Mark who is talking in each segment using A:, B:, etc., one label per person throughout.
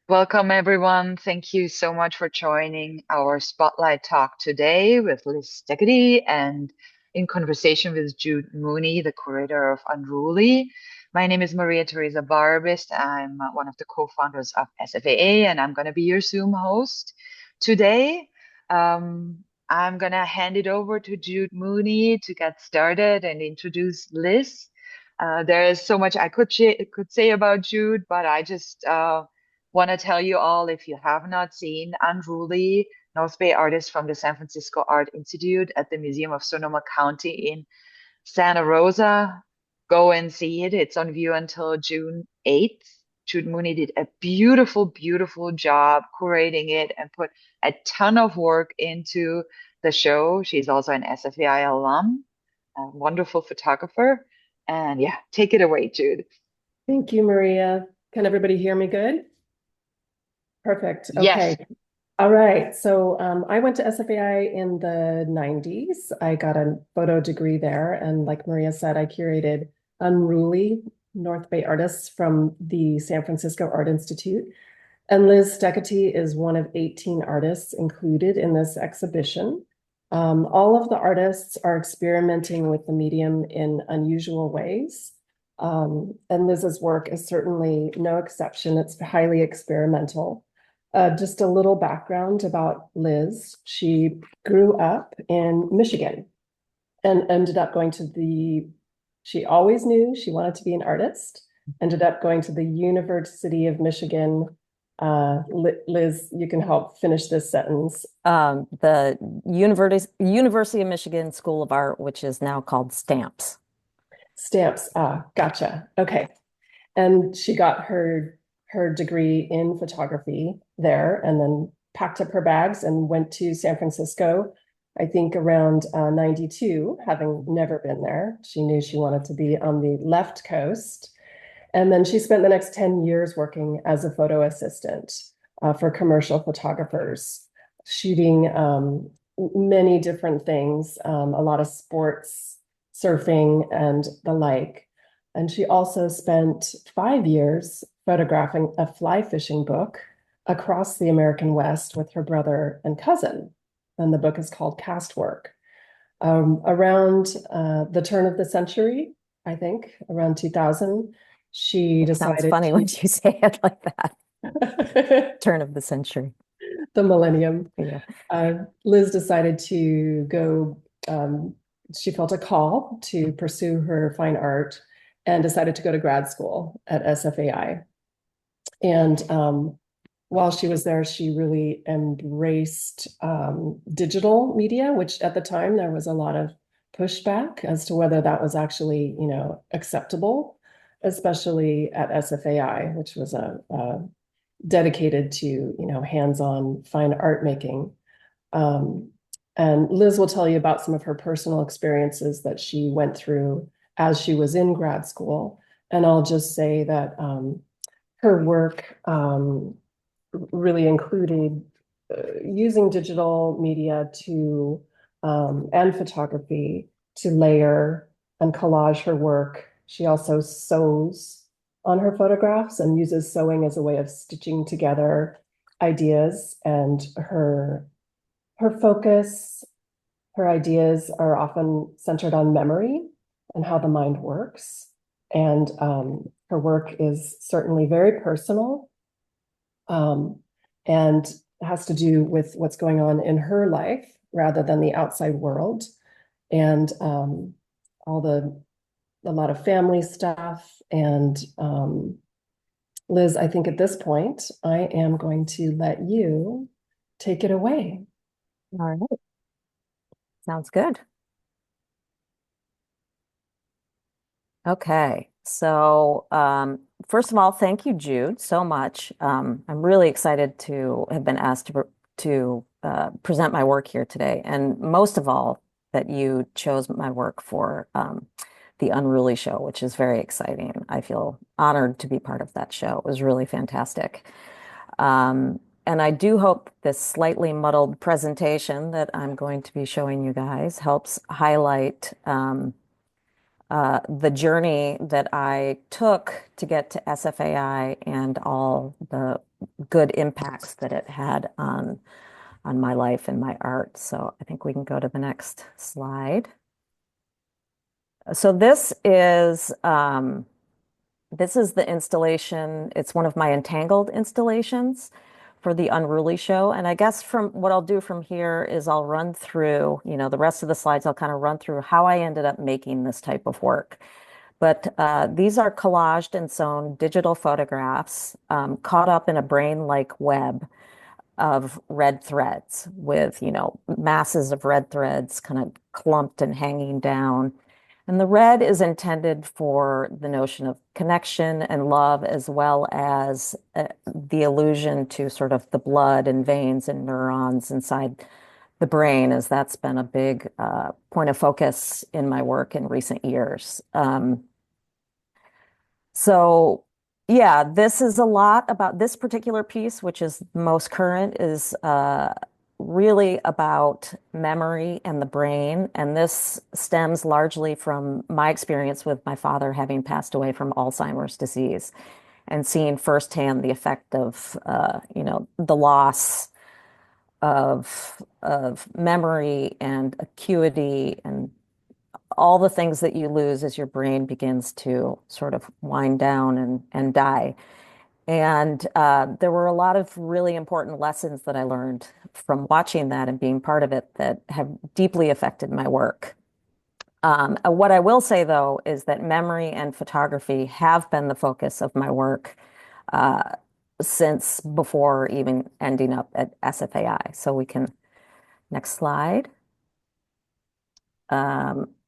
A: Welcome, everyone. Thank you so much for joining our Spotlight Talk today with Liz Steketee and in conversation with Jude Mooney, the curator of Unruly. My name is Maria Teresa Barbist. I'm one of the co-founders of SFAA, and I'm going to be your Zoom host today. I'm going to hand it over to Jude Mooney to get started and introduce Liz. There is so much I could say about Jude, but I just want to tell you all, if you have not seen Unruly, North Bay artists from the San Francisco Art Institute at the Museum of Sonoma County in Santa Rosa, go and see it. It's on view until June 8th. Jude Mooney did a beautiful, beautiful job curating it and put a ton of work into the show. She's also an SFAI alum, a wonderful photographer. And yeah, take it away, Jude.
B: Thank you, Maria. Can everybody hear me good? Perfect.
A: Yes.
B: Okay. All right. So I went to SFAI in the 90s. I got a photo degree there. And like Maria said, I curated Unruly North Bay artists from the San Francisco Art Institute. And Liz Steketee is one of 18 artists included in this exhibition. All of the artists are experimenting with the medium in unusual ways. And Liz's work is certainly no exception. It's highly experimental. Just a little background about Liz. She grew up in Michigan and ended up going to she always knew she wanted to be an artist, ended up going to the University of Michigan. Liz, you can help finish this sentence.
C: The University of Michigan School of Art, which is now called Stamps.
B: Stamps. Gotcha. Okay. And she got her degree in photography there and then packed up her bags and went to San Francisco, I think around 92, having never been there. She knew she wanted to be on the left coast. And then she spent the next 10 years working as a photo assistant for commercial photographers, shooting many different things, a lot of sports, surfing, and the like. And she also spent 5 years photographing a fly fishing book across the American West with her brother and cousin. And the book is called Castwork. Around the turn of the century, I think, around 2000, she
C: It sounds
B: decided
C: funny when you say it like that.
B: to,
C: Turn of the century.
B: the millennium.
C: Yeah.
B: Liz decided to go, she felt a call to pursue her fine art and decided to go to grad school at SFAI. And while she was there, she really embraced digital media, which at the time there was a lot of pushback as to whether that was actually, acceptable, especially at SFAI, which was a dedicated to, hands-on fine art making. And Liz will tell you about some of her personal experiences that she went through as she was in grad school. And I'll just say that her work really included using digital media to and photography to layer and collage her work. She also sews on her photographs and uses sewing as a way of stitching together ideas. And her focus, her ideas are often centered on memory and how the mind works. And her work is certainly very personal, and has to do with what's going on in her life rather than the outside world. And a lot of family stuff. And Liz, I think at this point, I am going to let you take it away.
C: All right. Sounds good. Okay. So, first of all, thank you, Jude, so much. I'm really excited to have been asked to present my work here today, and most of all, that you chose my work for the Unruly show, which is very exciting. I feel honored to be part of that show. It was really fantastic. And I do hope this slightly muddled presentation that I'm going to be showing you guys helps highlight the journey that I took to get to SFAI and all the good impacts that it had on my life and my art. So I think we can go to the next slide. So this is the installation. It's one of my Entangled installations for the Unruly show. And I guess from what I'll do from here is I'll run through, the rest of the slides, I'll kind of run through how I ended up making this type of work. But these are collaged and sewn digital photographs caught up in a brain-like web of red threads with, masses of red threads kind of clumped and hanging down. And the red is intended for the notion of connection and love, as well as the allusion to sort of the blood and veins and neurons inside the brain, as that's been a big point of focus in my work in recent years. So yeah, this is a lot about this particular piece, which is most current, is really about memory and the brain. And this stems largely from my experience with my father having passed away from Alzheimer's disease and seeing firsthand the effect of, the loss of memory and acuity and all the things that you lose as your brain begins to sort of wind down and die. And there were a lot of really important lessons that I learned from watching that and being part of it that have deeply affected my work. What I will say, though, is that memory and photography have been the focus of my work since before even ending up at SFAI. So we can, next slide.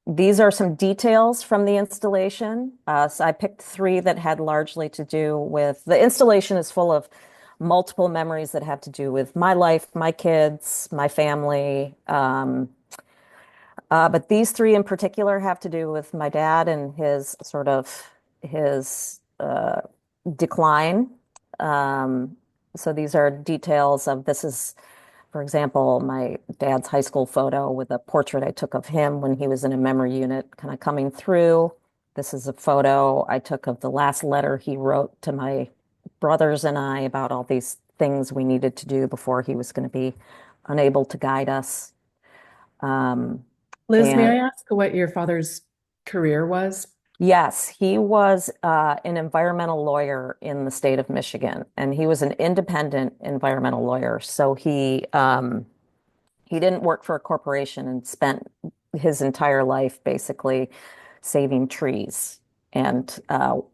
C: These are some details from the installation. So I picked 3 that had largely to do with, the installation is full of multiple memories that have to do with my life, my kids, my family. But these 3 in particular have to do with my dad and his decline. So these are details of, this is, for example, my dad's high school photo with a portrait I took of him when he was in a memory unit kind of coming through. This is a photo I took of the last letter he wrote to my brothers and I about all these things we needed to do before he was going to be unable to guide us.
B: Liz, may I ask what your father's career was?
C: Yes, he was an environmental lawyer in the state of Michigan, and he was an independent environmental lawyer. So he didn't work for a corporation and spent his entire life basically saving trees and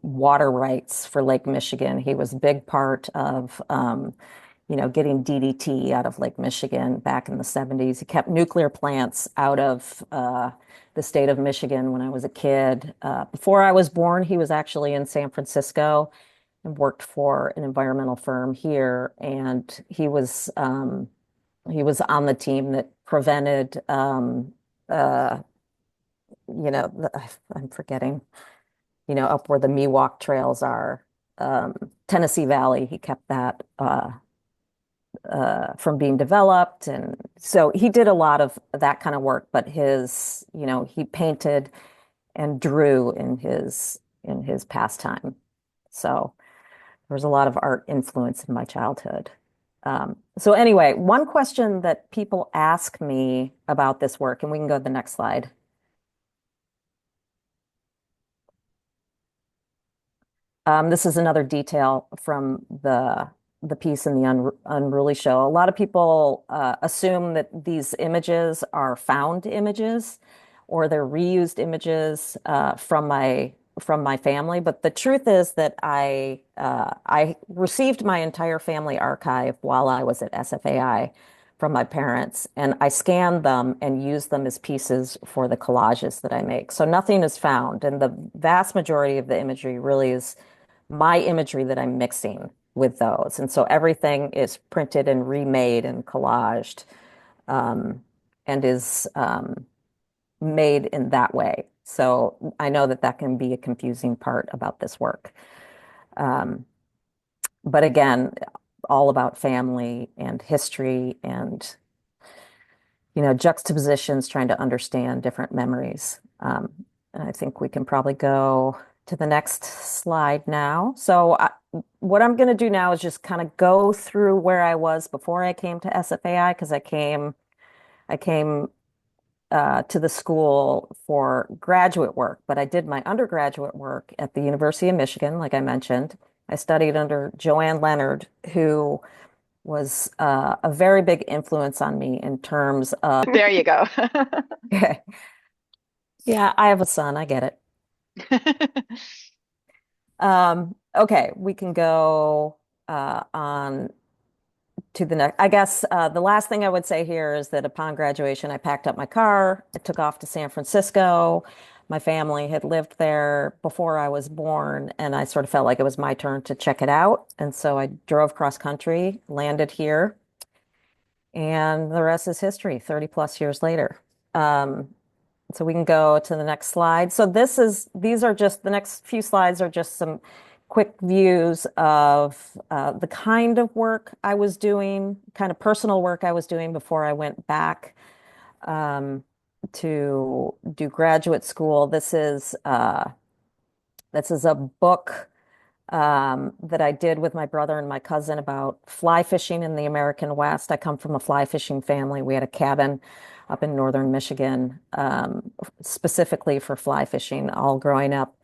C: water rights for Lake Michigan. He was a big part of getting DDT out of Lake Michigan back in the 70s. He kept nuclear plants out of the state of Michigan when I was a kid. Before I was born, he was actually in San Francisco and worked for an environmental firm here. And he was on the team that prevented, I'm forgetting, up where the Miwok trails are, Tennessee Valley. He kept that from being developed. And so he did a lot of that kind of work, but he painted and drew in his pastime. So there was a lot of art influence in my childhood. So anyway, one question that people ask me about this work, and we can go to the next slide. This is another detail from the piece in the Unruly show. A lot of people assume that these images are found images or they're reused images from my family. But the truth is that I received my entire family archive while I was at SFAI from my parents, and I scanned them and used them as pieces for the collages that I make. So nothing is found, and the vast majority of the imagery really is my imagery that I'm mixing with those. And so everything is printed and remade and collaged and is made in that way. So I know that can be a confusing part about this work. But again, all about family and history and, juxtapositions, trying to understand different memories. I think we can probably go to the next slide now. So what I'm going to do now is just kind of go through where I was before I came to SFAI, because I came to the school for graduate work, but I did my undergraduate work at the University of Michigan, like I mentioned. I studied under Joanne Leonard, who was a very big influence on me in terms of.
A: There you go.
C: Yeah, I have a son. I get it. Okay, we can go on to the next. I guess the last thing I would say here is that upon graduation, I packed up my car. I took off to San Francisco. My family had lived there before I was born, and I sort of felt like it was my turn to check it out. And so I drove cross country, landed here, and the rest is history, 30 plus years later. So we can go to the next slide. So these are just the next few slides are just some quick views of the kind of work I was doing, kind of personal work I was doing before I went back to do graduate school. This is a book that I did with my brother and my cousin about fly fishing in the American West. I come from a fly fishing family. We had a cabin up in northern Michigan, specifically for fly fishing, all growing up.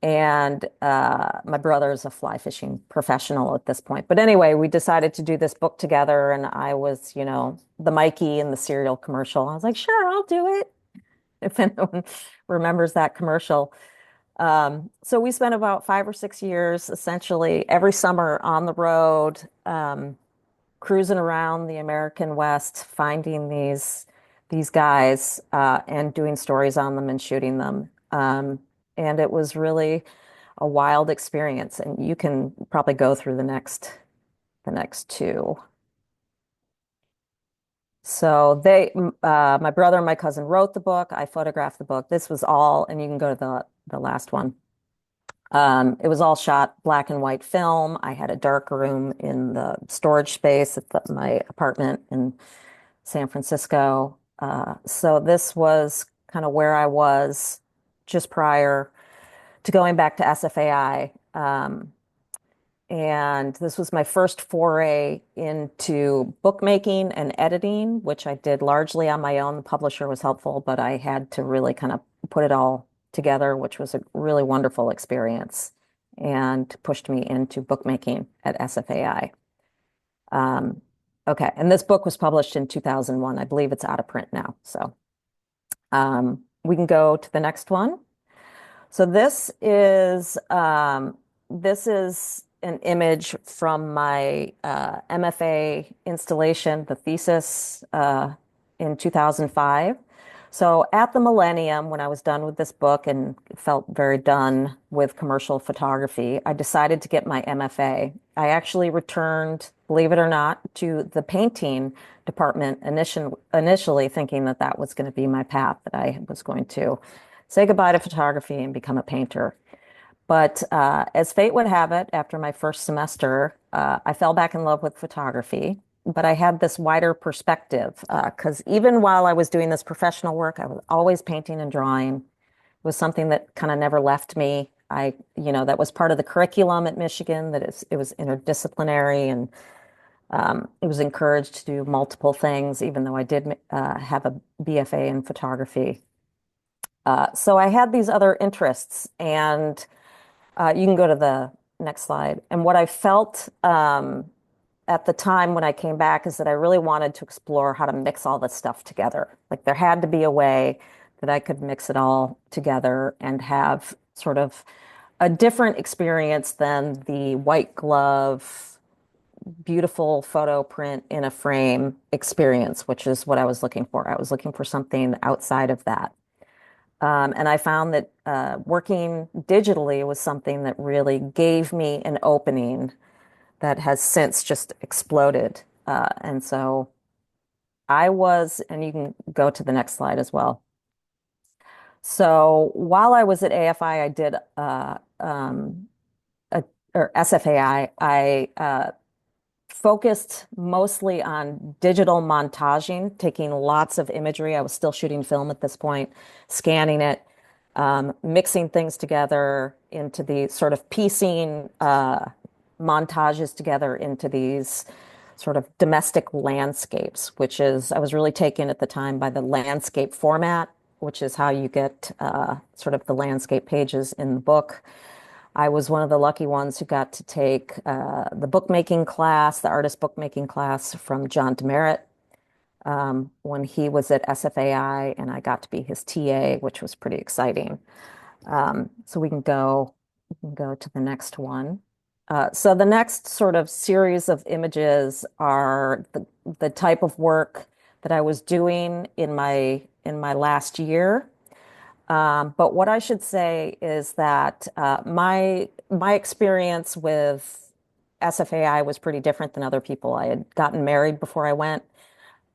C: And my brother is a fly fishing professional at this point. But anyway, we decided to do this book together, and I was, the Mikey in the cereal commercial. I was like, sure, I'll do it. If anyone remembers that commercial. So we spent about 5 or 6 years, essentially every summer on the road, cruising around the American West, finding these guys and doing stories on them and shooting them. And it was really a wild experience. And you can probably go through the next two. So my brother and my cousin wrote the book. I photographed the book. This was all, and you can go to the last one. It was all shot black and white film. I had a dark room in the storage space at my apartment in San Francisco. So this was kind of where I was just prior to going back to SFAI. And this was my first foray into bookmaking and editing, which I did largely on my own. The publisher was helpful, but I had to really kind of put it all together, which was a really wonderful experience and pushed me into bookmaking at SFAI. Okay, and this book was published in 2001. I believe it's out of print now. So we can go to the next one. So this is an image from my MFA installation, the thesis in 2005. So at the Millennium, when I was done with this book and felt very done with commercial photography, I decided to get my MFA. I actually returned, believe it or not, to the painting department initially thinking that that was going to be my path, that I was going to say goodbye to photography and become a painter. But as fate would have it, after my first semester, I fell back in love with photography. But I had this wider perspective because even while I was doing this professional work, I was always painting and drawing. It was something that kind of never left me. That was part of the curriculum at Michigan, that it was interdisciplinary, and it was encouraged to do multiple things, even though I did have a BFA in photography. So I had these other interests, and you can go to the next slide. And what I felt at the time when I came back is that I really wanted to explore how to mix all this stuff together. Like there had to be a way that I could mix it all together and have sort of a different experience than the white glove, beautiful photo print in a frame experience, which is what I was looking for. I was looking for something outside of that. And I found that working digitally was something that really gave me an opening that has since just exploded. And so and you can go to the next slide as well. So while I was at AFI, I did, or SFAI, I focused mostly on digital montaging, taking lots of imagery. I was still shooting film at this point, scanning it, mixing things together into the sort of piecing montages together into these sort of domestic landscapes, which is, I was really taken at the time by the landscape format, which is how you get sort of the landscape pages in the book. I was one of the lucky ones who got to take the bookmaking class, the artist bookmaking class from John Demerit when he was at SFAI, and I got to be his TA, which was pretty exciting. So we can go to the next one. So the next sort of series of images are the type of work that I was doing in my last year. But what I should say is that my experience with SFAI was pretty different than other people. I had gotten married before I went.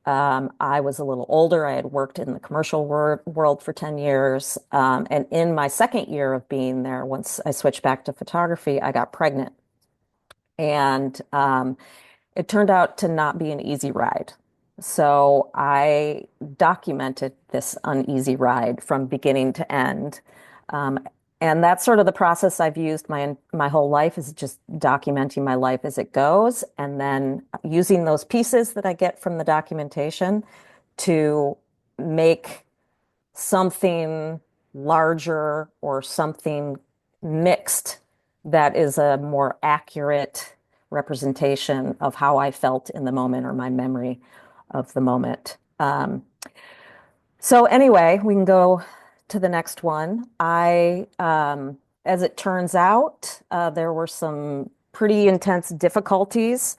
C: I was a little older. I had worked in the commercial world for 10 years. And in my second year of being there, once I switched back to photography, I got pregnant. And it turned out to not be an easy ride. So I documented this uneasy ride from beginning to end. Um, and that's sort of the process I've used my whole life, is just documenting my life as it goes, and then using those pieces that I get from the documentation to make something larger or something mixed that is a more accurate representation of how I felt in the moment or my memory of the moment. So anyway, we can go to the next one. As it turns out, there were some pretty intense difficulties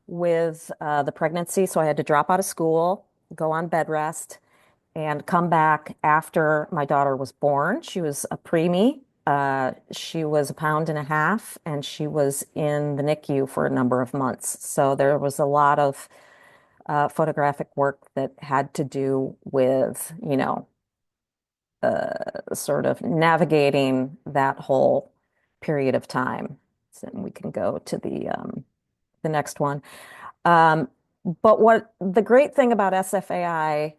C: with the pregnancy, so I had to drop out of school, go on bed rest, and come back after my daughter was born. She was a preemie. She was a pound and a half, and she was in the NICU for a number of months. So there was a lot of photographic work that had to do with, sort of navigating that whole period of time. So we can go to the next one. Um, but what the great thing about SFAI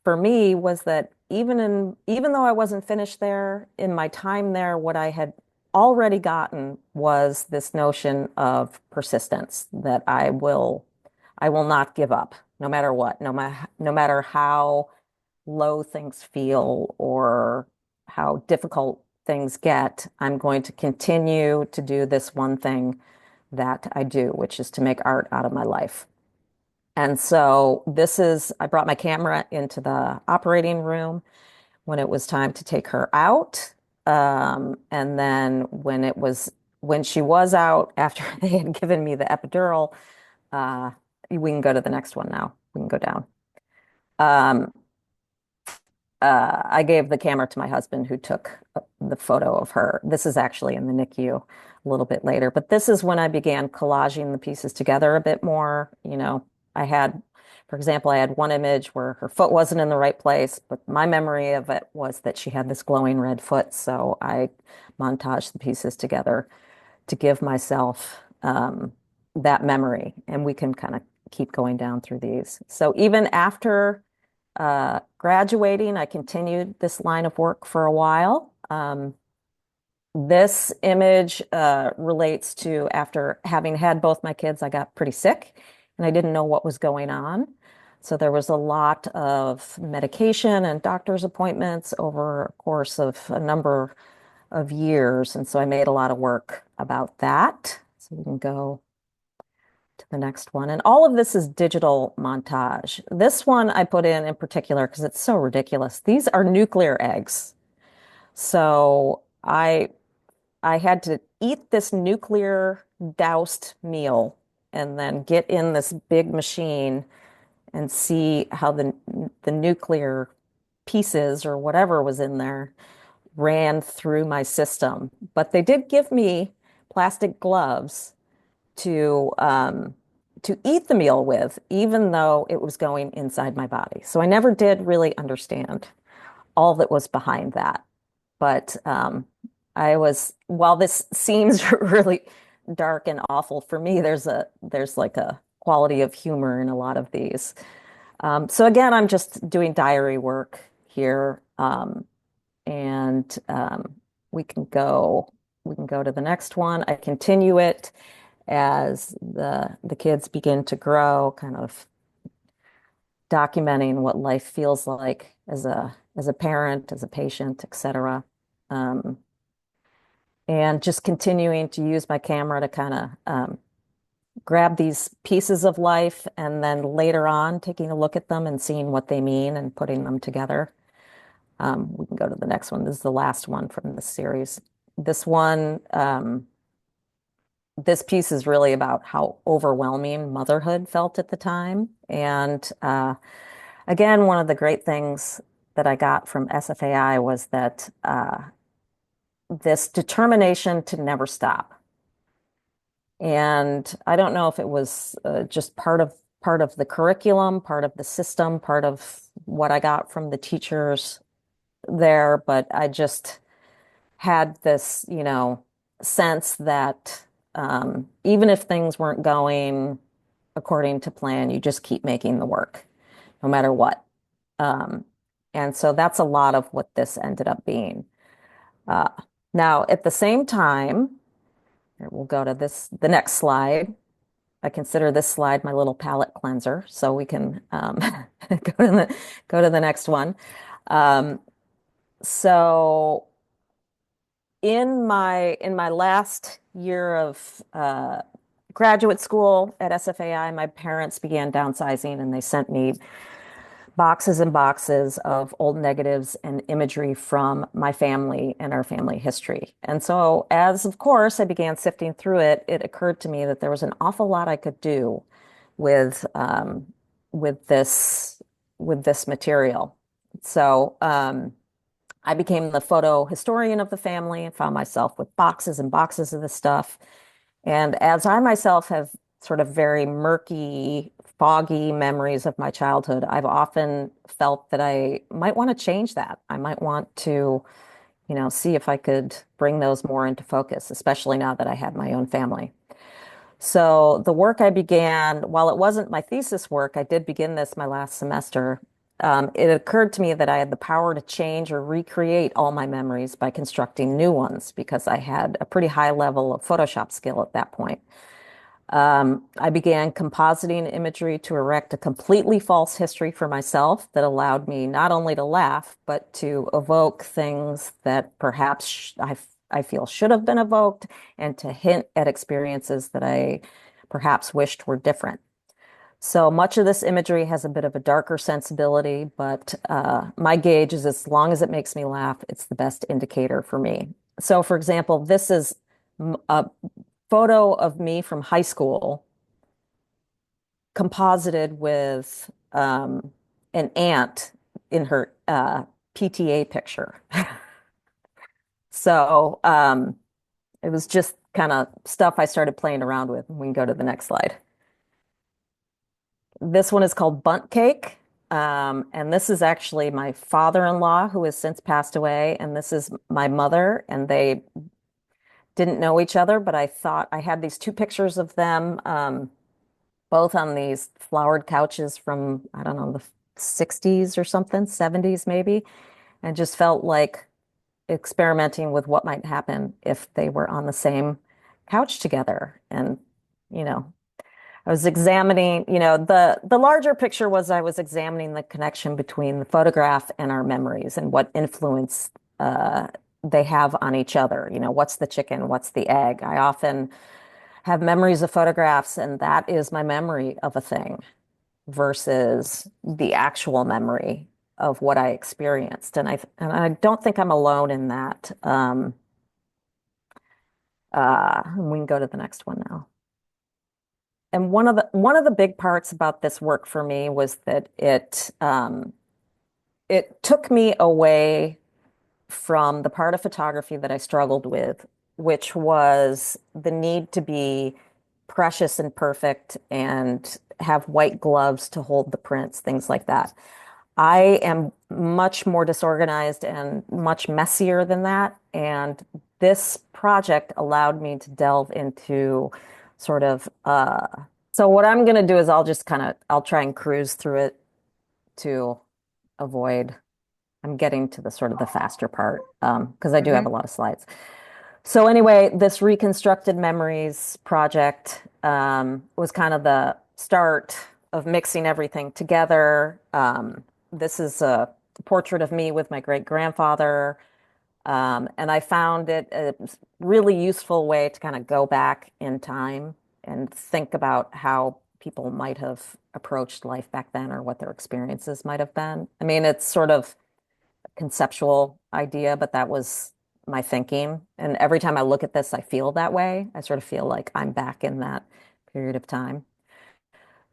C: for me was that even though I wasn't finished there, in my time there, what I had already gotten was this notion of persistence, that I will not give up no matter what, no matter how low things feel or how difficult things get. I'm going to continue to do this one thing that I do, which is to make art out of my life. And so I brought my camera into the operating room when it was time to take her out. And then when she was out, after they had given me the epidural, uh, we can go to the next one now. We can go down. Um, I gave the camera to my husband, who took the photo of her. This is actually in the NICU a little bit later, but this is when I began collaging the pieces together a bit more. I had, for example, I had one image where her foot wasn't in the right place, but my memory of it was that she had this glowing red foot. So I montaged the pieces together to give myself that memory. And we can kind of keep going down through these. So even after graduating, I continued this line of work for a while. This image relates to after having had both my kids, I got pretty sick and I didn't know what was going on. So there was a lot of medication and doctor's appointments over a course of a number of years. And so I made a lot of work about that. So we can go to the next one. And all of this is digital montage. This one I put in particular because it's so ridiculous. These are nuclear eggs. So I had to eat this nuclear doused meal and then get in this big machine and see how the nuclear pieces or whatever was in there ran through my system. But they did give me plastic gloves to eat the meal with, even though it was going inside my body. So I never did really understand all that was behind that. But while this seems really dark and awful for me, there's like a quality of humor in a lot of these. So again, I'm just doing diary work here. And we can go to the next one. I continue it as the kids begin to grow, kind of documenting what life feels like as a parent, as a patient, etc. Um, and just continuing to use my camera to kind of grab these pieces of life, and then later on taking a look at them and seeing what they mean and putting them together. We can go to the next one. This is the last one from this series. This one, this piece is really about how overwhelming motherhood felt at the time. And again, one of the great things that I got from SFAI was that this determination to never stop. And I don't know if it was just part of the curriculum, part of the system, part of what I got from the teachers there, but I just had this, sense that even if things weren't going according to plan, you just keep making the work, no matter what. Um, and so that's a lot of what this ended up being. Uh, Now, at the same time, here, we'll go to the next slide. I consider this slide my little palette cleanser, so we can go to the next one. Um, so in my last year of graduate school at SFAI, my parents began downsizing, and they sent me boxes and boxes of old negatives and imagery from my family and our family history. And so, as of course I began sifting through it, it occurred to me that there was an awful lot I could do with with this with this material. So I became the photo historian of the family and found myself with boxes and boxes of this stuff. And as I myself have sort of very murky, foggy memories of my childhood, I've often felt that I might want to change that. I might want to, see if I could bring those more into focus, especially now that I had my own family. So the work I began, while it wasn't my thesis work, I did begin this my last semester. It occurred to me that I had the power to change or recreate all my memories by constructing new ones because I had a pretty high level of Photoshop skill at that point. I began compositing imagery to erect a completely false history for myself that allowed me not only to laugh, but to evoke things that perhaps I feel should have been evoked, and to hint at experiences that I perhaps wished were different. So much of this imagery has a bit of a darker sensibility, but my gauge is as long as it makes me laugh, it's the best indicator for me. So, for example, this is a photo of me from high school composited with an aunt in her PTA picture. So it was just kind of stuff I started playing around with. We can go to the next slide. This one is called Bunt Cake. And this is actually my father-in-law who has since passed away. And this is my mother. And they didn't know each other, but I thought I had these two pictures of them, both on these flowered couches from, I don't know, the 60s or something, 70s maybe, and just felt like experimenting with what might happen if they were on the same couch together. And, I was examining, the larger picture was I was examining the connection between the photograph and our memories and what influence they have on each other. What's the chicken? What's the egg? I often have memories of photographs, and that is my memory of a thing versus the actual memory of what I experienced. And I don't think I'm alone in that. We can go to the next one now. And one of the big parts about this work for me was that it took me away from the part of photography that I struggled with, which was the need to be precious and perfect and have white gloves to hold the prints, things like that. I am much more disorganized and much messier than that. And this project allowed me to delve into sort of, so what I'm going to do is I'll try and cruise through it to avoid I'm getting to the sort of the faster part because I do have
A: Hmm.
C: a lot of slides. So anyway, this Reconstructed Memories project was kind of the start of mixing everything together. This is a portrait of me with my great-grandfather. And I found it a really useful way to kind of go back in time and think about how people might have approached life back then or what their experiences might have been. I mean, it's sort of a conceptual idea, but that was my thinking. And every time I look at this, I feel that way. I sort of feel like I'm back in that period of time.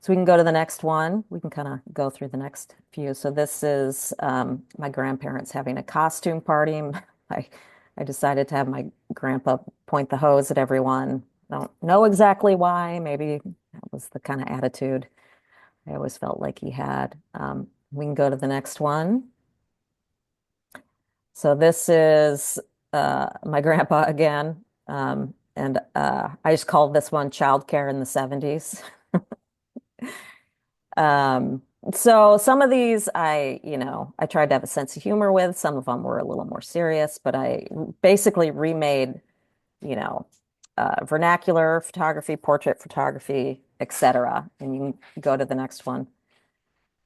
C: So we can go to the next one. We can kind of go through the next few. So this is my grandparents having a costume party. I, I decided to have my grandpa point the hose at everyone. Don't know exactly why. Maybe that was the kind of attitude I always felt like he had. We can go to the next one. So this is my grandpa again. And I just called this one childcare in the 70s. Um, so some of these I tried to have a sense of humor with. Some of them were a little more serious, but I basically remade, you know, vernacular photography, portrait photography, etc. And you can go to the next one.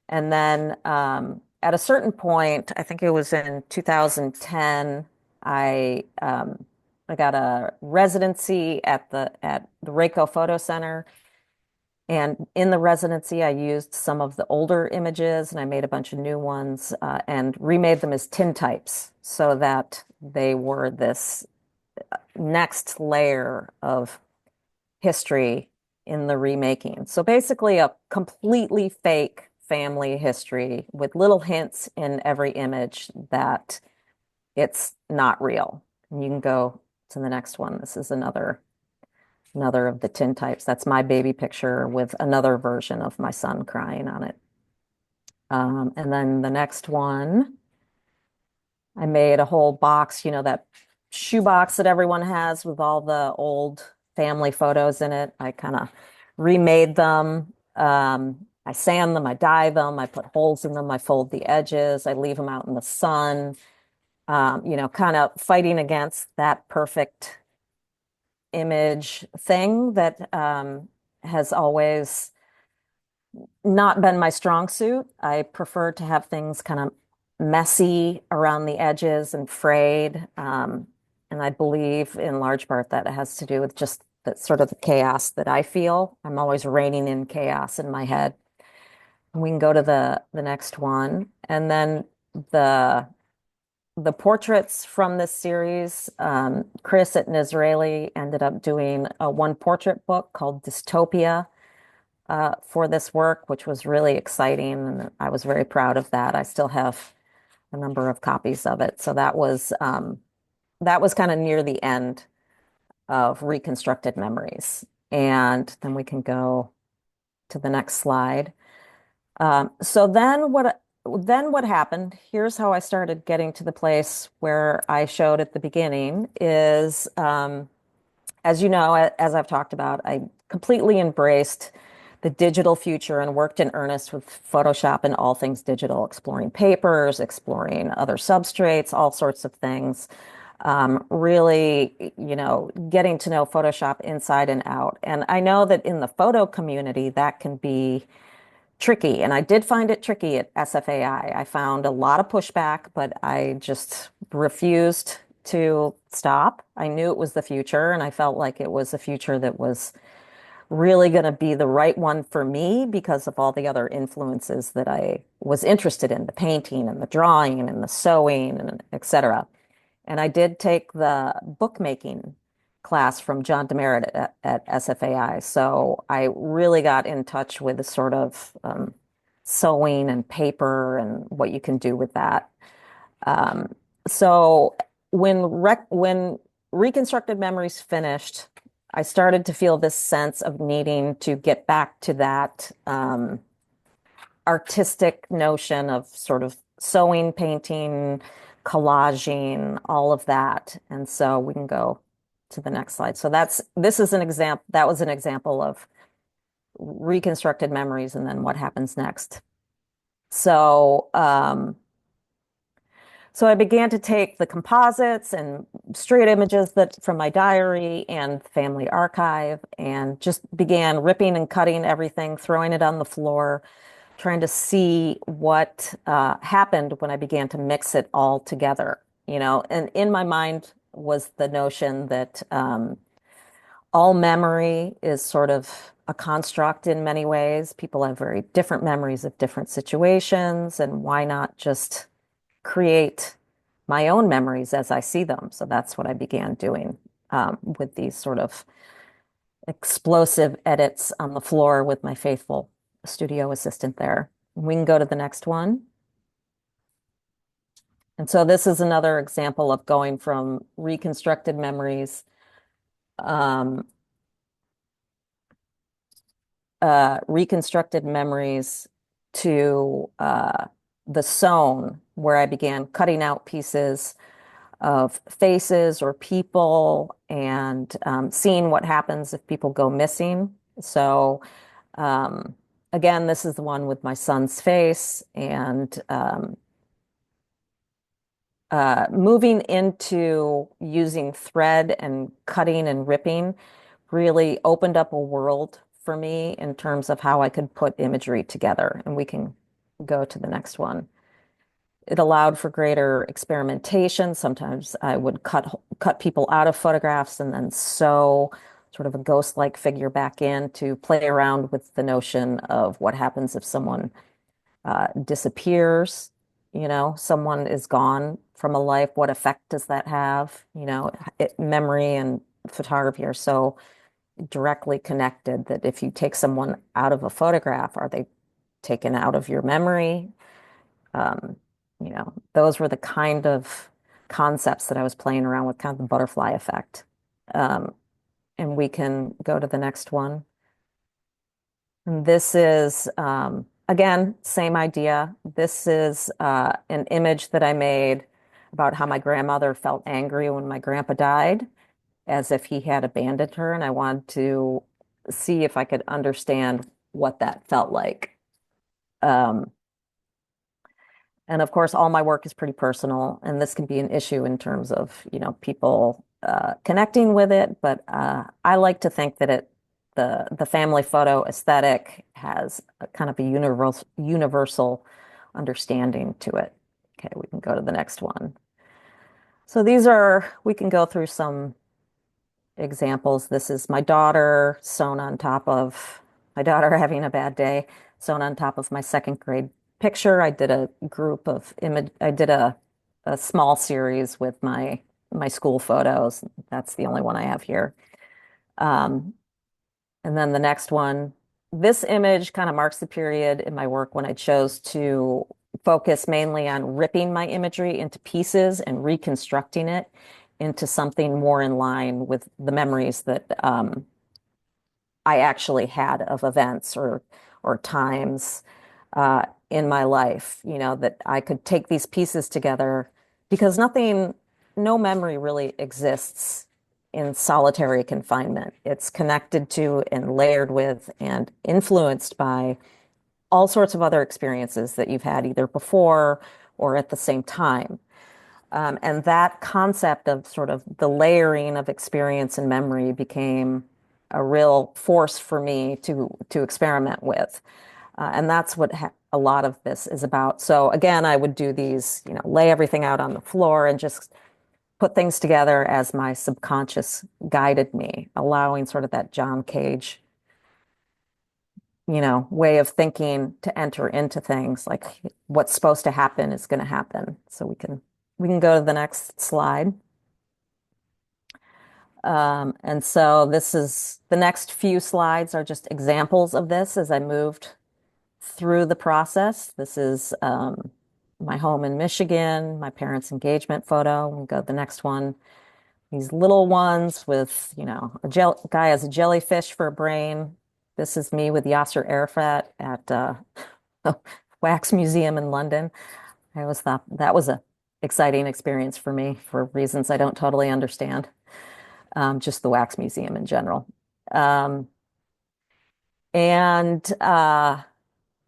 C: And then at a certain point, I think it was in 2010, I got a residency at the Reiko Photo Center. And in the residency, I used some of the older images and I made a bunch of new ones and remade them as tintypes so that they were this next layer of history in the remaking. So basically, a completely fake family history with little hints in every image that it's not real. And you can go to the next one. This is another of the tintypes. That's my baby picture with another version of my son crying on it. And then the next one, I made a whole box, that shoe box that everyone has with all the old family photos in it. I kind of remade them. I sand them, I dye them, I put holes in them, I fold the edges, I leave them out in the sun, kind of fighting against that perfect image thing that has always not been my strong suit. I prefer to have things kind of messy around the edges and frayed. And I believe in large part that it has to do with just that sort of the chaos that I feel. I'm always reining in chaos in my head. We can go to the next one. And then the the portraits from this series, Chris at Nisraeli ended up doing a one portrait book called Dystopia for this work, which was really exciting. And I was very proud of that. I still have a number of copies of it. So that was kind of near the end of Reconstructed Memories. And then we can go to the next slide. So then what happened? Here's how I started getting to the place where I showed at the beginning is, as you know, as I've talked about, I completely embraced the digital future and worked in earnest with Photoshop and all things digital, exploring papers, exploring other substrates, all sorts of things. Really, getting to know Photoshop inside and out. And I know that in the photo community, that can be tricky. And I did find it tricky at SFAI. I found a lot of pushback, but I just refused to stop. I knew it was the future, and I felt like it was a future that was really going to be the right one for me because of all the other influences that I was interested in, the painting and the drawing and the sewing and etc. And I did take the bookmaking class from John Demerit at SFAI. So I really got in touch with the sort of sewing and paper and what you can do with that. Um, so when Reconstructed Memories finished, I started to feel this sense of needing to get back to that artistic notion of sort of sewing, painting, collaging, all of that. And so we can go to the next slide. So this is an example, that was an example of reconstructed memories and then what happens next. So So I began to take the composites and straight images that from my diary and family archive and just began ripping and cutting everything, throwing it on the floor, trying to see what happened when I began to mix it all together, And in my mind was the notion that all memory is sort of a construct in many ways. People have very different memories of different situations, and why not just create my own memories as I see them? So that's what I began doing with these sort of explosive edits on the floor with my faithful studio assistant there. We can go to the next one. And so this is another example of going from reconstructed memories, um, to the sewn, where I began cutting out pieces of faces or people and seeing what happens if people go missing. So again, this is the one with my son's face, and moving into using thread and cutting and ripping really opened up a world for me in terms of how I could put imagery together. And we can go to the next one. It allowed for greater experimentation. Sometimes I would cut people out of photographs and then sew sort of a ghost-like figure back in to play around with the notion of what happens if someone disappears, someone is gone from a life. What effect does that have? Memory and photography are so directly connected that if you take someone out of a photograph, are they taken out of your memory? Those were the kind of concepts that I was playing around with, kind of the butterfly effect. And we can go to the next one. And this is, again, same idea. This is an image that I made about how my grandmother felt angry when my grandpa died, as if he had abandoned her. And I wanted to see if I could understand what that felt like. And of course, all my work is pretty personal, and this can be an issue in terms of, people connecting with it. But I like to think that the family photo aesthetic has a kind of a universal understanding to it. Okay, we can go to the next one. So we can go through some examples. This is my daughter my daughter having a bad day, sewn on top of my second grade picture. I did a small series with my school photos. That's the only one I have here. And then the next one, this image kind of marks the period in my work when I chose to focus mainly on ripping my imagery into pieces and reconstructing it into something more in line with the memories that I actually had of events or times in my life, that I could take these pieces together, because no memory really exists in solitary confinement. It's connected to and layered with and influenced by all sorts of other experiences that you've had either before or at the same time. And that concept of sort of the layering of experience and memory became a real force for me to experiment with. And that's what a lot of this is about. So again, I would do these, lay everything out on the floor and just put things together as my subconscious guided me, allowing sort of that John Cage, way of thinking to enter into things. Like what's supposed to happen is going to happen. So we can go to the next slide. And so the next few slides are just examples of this as I moved through the process. This is my home in Michigan, my parents' engagement photo. We'll go to the next one. These little ones with, a guy has a jellyfish for a brain. This is me with Yasser Arafat at the Wax Museum in London. I always thought that was a exciting experience for me for reasons I don't totally understand. Just the Wax Museum in general. And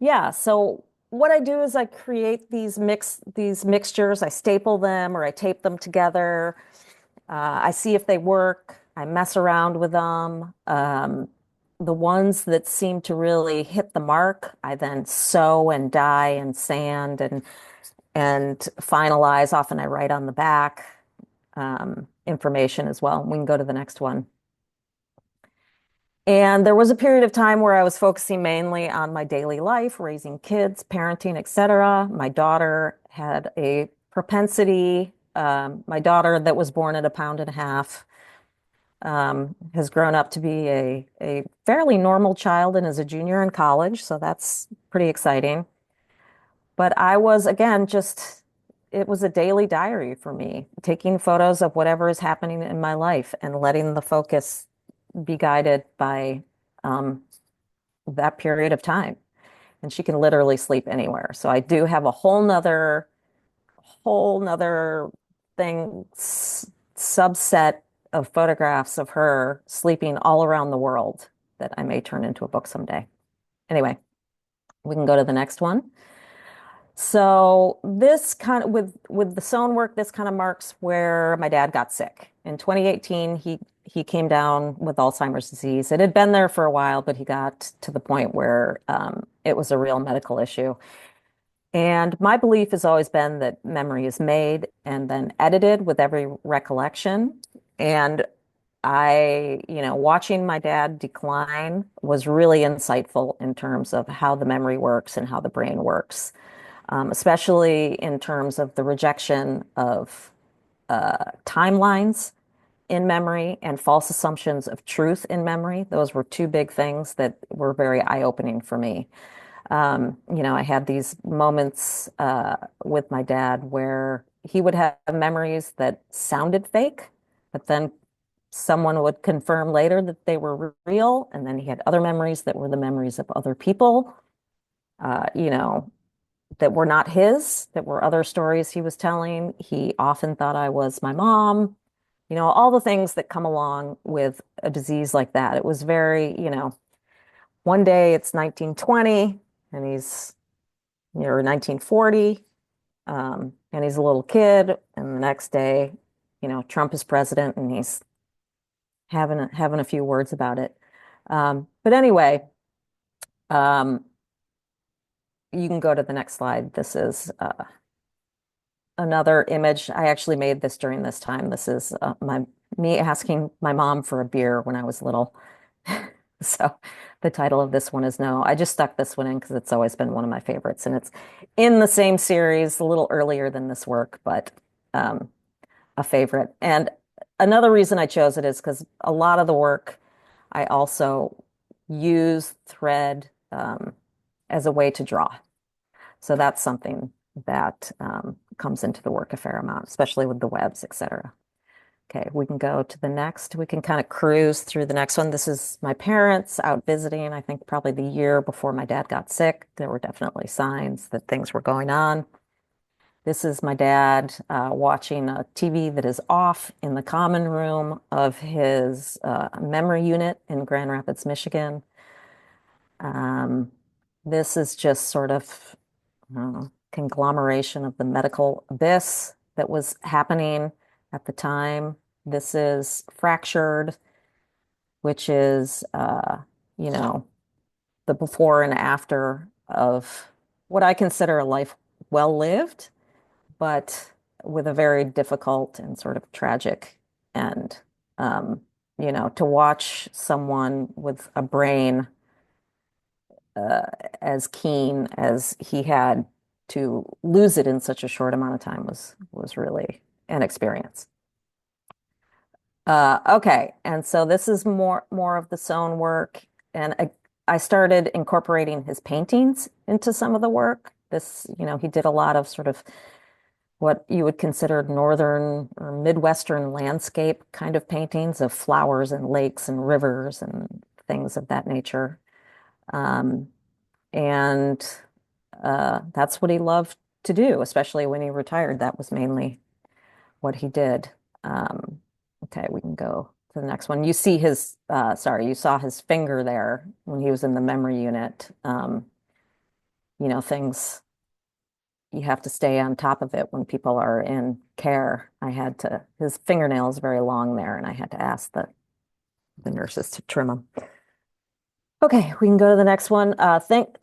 C: yeah, so what I do is I create these mixtures. I staple them or I tape them together. I see if they work. I mess around with them. The ones that seem to really hit the mark, I then sew and dye and sand and finalize. Often I write on the back information as well. We can go to the next one. And there was a period of time where I was focusing mainly on my daily life, raising kids, parenting, etc. My daughter had a propensity. My daughter that was born at a pound and a half has grown up to be a fairly normal child and is a junior in college, so that's pretty exciting. But I was, again, it was a daily diary for me, taking photos of whatever is happening in my life and letting the focus be guided by um, that period of time. And she can literally sleep anywhere. So I do have a whole nother thing, subset of photographs of her sleeping all around the world that I may turn into a book someday. Anyway, we can go to the next one. So this kind of with the sewn work, this kind of marks where my dad got sick. In 2018, he came down with Alzheimer's disease. It had been there for a while, but he got to the point where it was a real medical issue. And my belief has always been that memory is made and then edited with every recollection. And watching my dad decline was really insightful in terms of how the memory works and how the brain works, especially in terms of the rejection of timelines in memory and false assumptions of truth in memory. Those were two big things that were very eye-opening for me. I had these moments with my dad where he would have memories that sounded fake, but then someone would confirm later that they were real. And then he had other memories that were the memories of other people, uh, you know, that were not his, that were other stories he was telling. He often thought I was my mom, all the things that come along with a disease like that. It was very, one day it's 1920 and he's, or 1940, and he's a little kid. And the next day, Trump is president and he's having a few words about it. But anyway, um, you can go to the next slide. This is another image. I actually made this during this time. This is me asking my mom for a beer when I was little. So the title of this one is No. I just stuck this one in because it's always been one of my favorites. And it's in the same series, a little earlier than this work, but a favorite. And another reason I chose it is because a lot of the work I also use thread as a way to draw. So that's something that comes into the work a fair amount, especially with the webs, etc. Okay, we can go to the next. We can kind of cruise through the next one. This is my parents out visiting, I think probably the year before my dad got sick. There were definitely signs that things were going on. This is my dad watching a TV that is off in the common room of his memory unit in Grand Rapids, Michigan. This is just sort of, I don't know, conglomeration of the medical abyss that was happening at the time. This is fractured, which is, the before and after of what I consider a life well lived, but with a very difficult and sort of tragic end. To watch someone with a brain uh, as keen as he had to lose it in such a short amount of time was really an experience. Okay, and so this is more of the sewn work, and I started incorporating his paintings into some of the work. He did a lot of sort of what you would consider northern or Midwestern landscape kind of paintings of flowers and lakes and rivers and things of that nature. Um, and that's what he loved to do, especially when he retired. That was mainly what he did. Um, okay, we can go to the next one. You see you saw his finger there when he was in the memory unit. things, you have to stay on top of it when people are in care. His fingernail is very long there, and I had to ask the nurses to trim them. Okay, we can go to the next one.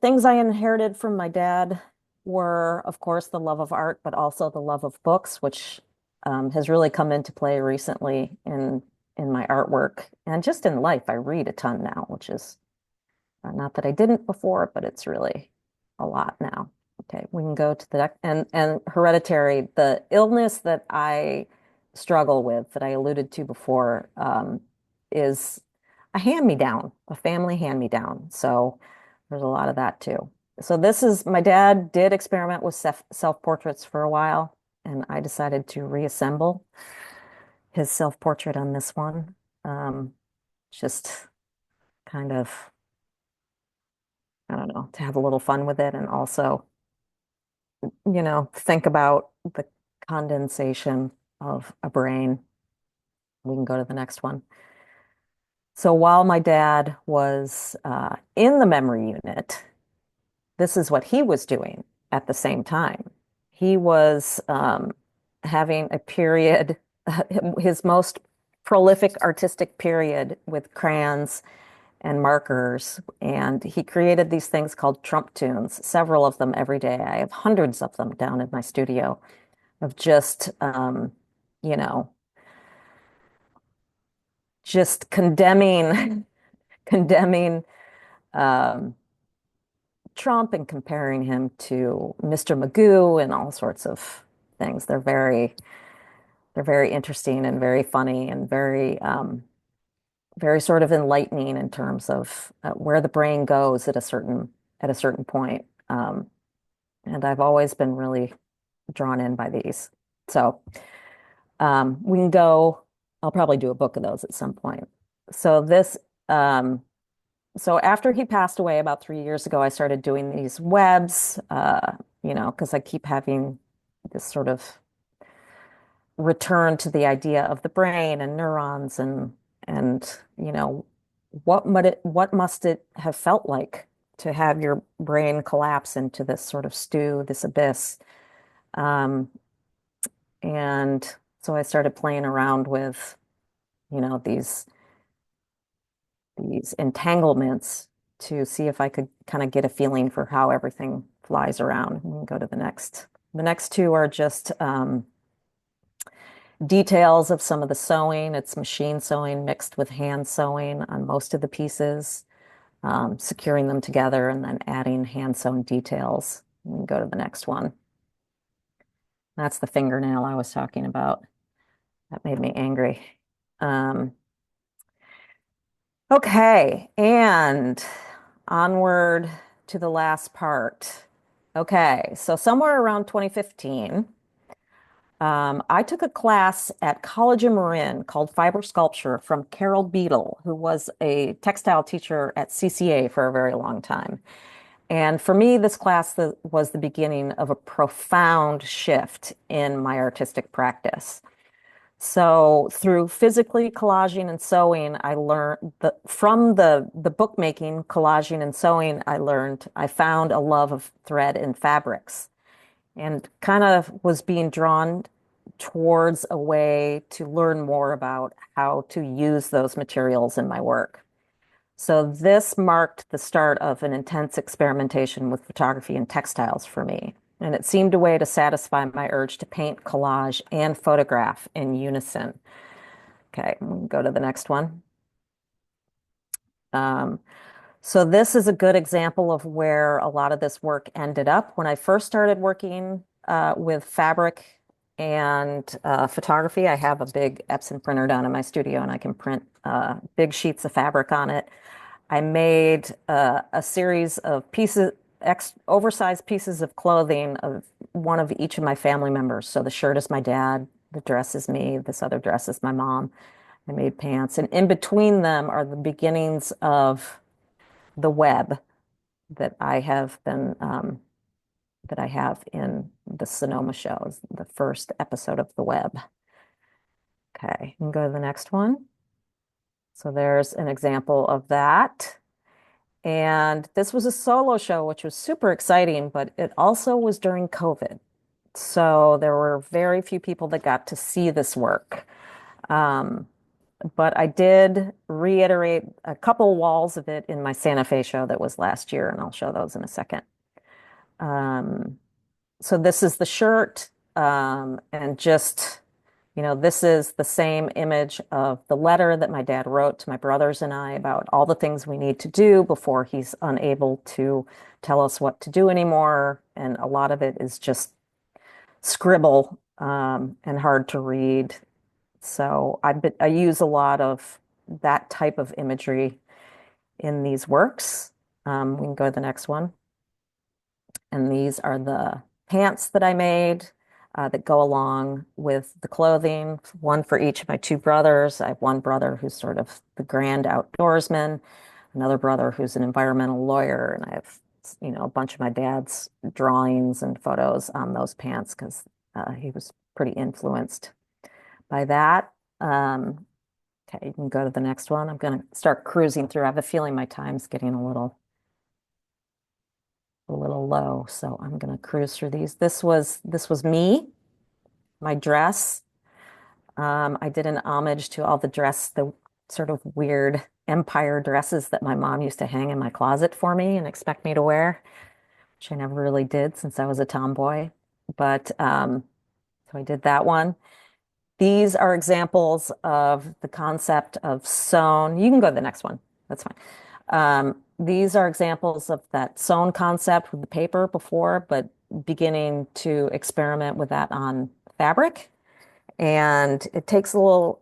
C: Things I inherited from my dad were, of course, the love of art, but also the love of books, which has really come into play recently in my artwork and just in life. I read a ton now, which is not that I didn't before, but it's really a lot now. Okay, we can go to the next, and hereditary, the illness that I struggle with that I alluded to before, is a hand-me-down, a family hand-me-down. So there's a lot of that too. So my dad did experiment with self-portraits for a while, and I decided to reassemble his self-portrait on this one. Just kind of, I don't know, to have a little fun with it, and also, think about the condensation of a brain. We can go to the next one. So while my dad was in the memory unit, this is what he was doing at the same time. He was having a period, his most prolific artistic period, with crayons and markers. And he created these things called Trump tunes, several of them every day. I have hundreds of them down in my studio of you know, just condemning um, Trump and comparing him to Mr. Magoo and all sorts of things. They're very interesting and very funny and very sort of enlightening in terms of where the brain goes at a certain point. And I've always been really drawn in by these. So we can go. I'll probably do a book of those at some point. So so after he passed away about 3 years ago, I started doing these webs, because I keep having this sort of return to the idea of the brain and neurons and what must it have felt like to have your brain collapse into this sort of stew, this abyss. Um, and so I started playing around with, these entanglements to see if I could kind of get a feeling for how everything flies around. We can go to the next. The next two are just details of some of the sewing. It's machine sewing mixed with hand sewing on most of the pieces, securing them together and then adding hand sewn details. We can go to the next one. That's the fingernail I was talking about. That made me angry. Okay, and onward to the last part. Okay, so somewhere around 2015, I took a class at College of Marin called Fiber Sculpture from Carol Beadle, who was a textile teacher at CCA for a very long time. And for me, this class was the beginning of a profound shift in my artistic practice. So through physically collaging and sewing, I learned from the bookmaking, collaging and sewing, I found a love of thread and fabrics, and kind of was being drawn towards a way to learn more about how to use those materials in my work. So this marked the start of an intense experimentation with photography and textiles for me. And it seemed a way to satisfy my urge to paint, collage, and photograph in unison. Okay, we'll go to the next one. So this is a good example of where a lot of this work ended up. When I first started working with fabric and photography, I have a big Epson printer down in my studio, and I can print big sheets of fabric on it. I made a series of oversized pieces of clothing of one of each of my family members. So the shirt is my dad, the dress is me, this other dress is my mom. I made pants, and in between them are the beginnings of the web that I have in the Sonoma shows, the first episode of the web. Okay, you can go to the next one. So there's an example of that. And this was a solo show, which was super exciting, but it also was during COVID. So there were very few people that got to see this work. Um, but I did reiterate a couple walls of it in my Santa Fe show that was last year, and I'll show those in a second. Um, so this is the shirt, and just, this is the same image of the letter that my dad wrote to my brothers and I about all the things we need to do before he's unable to tell us what to do anymore. And a lot of it is just scribble, and hard to read. So I use a lot of that type of imagery in these works. We can go to the next one. And these are the pants that I made that go along with the clothing, one for each of my two brothers. I have one brother who's sort of the grand outdoorsman, another brother who's an environmental lawyer, and I have, a bunch of my dad's drawings and photos on those pants because he was pretty influenced by that. Okay, you can go to the next one. I'm going to start cruising through. I have a feeling my time's getting a little low, so I'm going to cruise through these. This was me, my dress. I did an homage to all the sort of weird empire dresses that my mom used to hang in my closet for me and expect me to wear, which I never really did since I was a tomboy. But so I did that one. These are examples of the concept of sewn. You can go to the next one. That's fine. These are examples of that sewn concept with the paper before, but beginning to experiment with that on fabric. And it takes a little,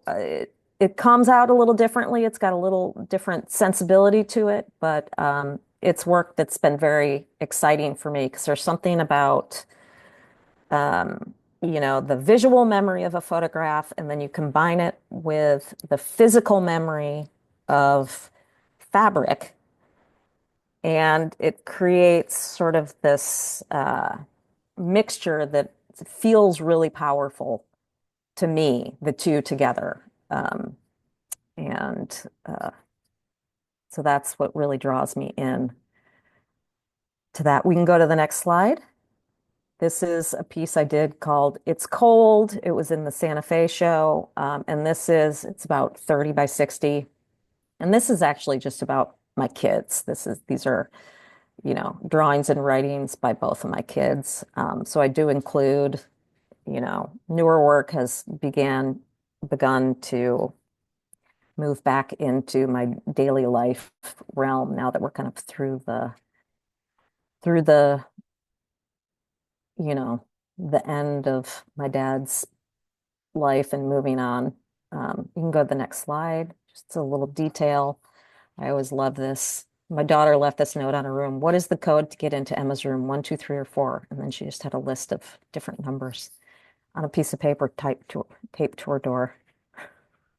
C: it comes out a little differently. It's got a little different sensibility to it, but it's work that's been very exciting for me because there's something about, the visual memory of a photograph, and then you combine it with the physical memory of fabric, and it creates sort of this mixture that feels really powerful to me, the two together. And so that's what really draws me in to that. We can go to the next slide. This is a piece I did called It's Cold. It was in the Santa Fe show. And it's about 30 by 60. And this is actually just about my kids. These are, drawings and writings by both of my kids. So I do include, newer work has begun to move back into my daily life realm now that we're kind of through the the end of my dad's life and moving on. You can go to the next slide. Just a little detail. I always love this. My daughter left this note on her room. What is the code to get into Emma's room? 1, 2, 3, or 4? And then she just had a list of different numbers on a piece of paper taped to her door.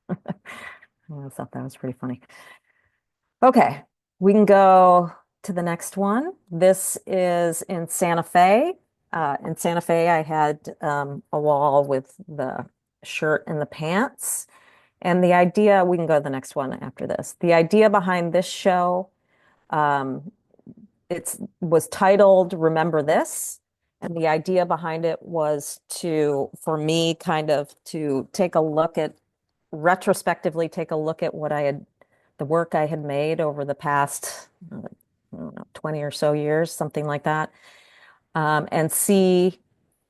C: I thought that was pretty funny. Okay, we can go to the next one. This is in Santa Fe. In Santa Fe, I had a wall with the shirt and the pants. And the idea, we can go to the next one after this. The idea behind this show, it was titled Remember This. And the idea behind it was for me, kind of to retrospectively take a look at the work I had made over the past, I don't know, 20 or so years, something like that, and see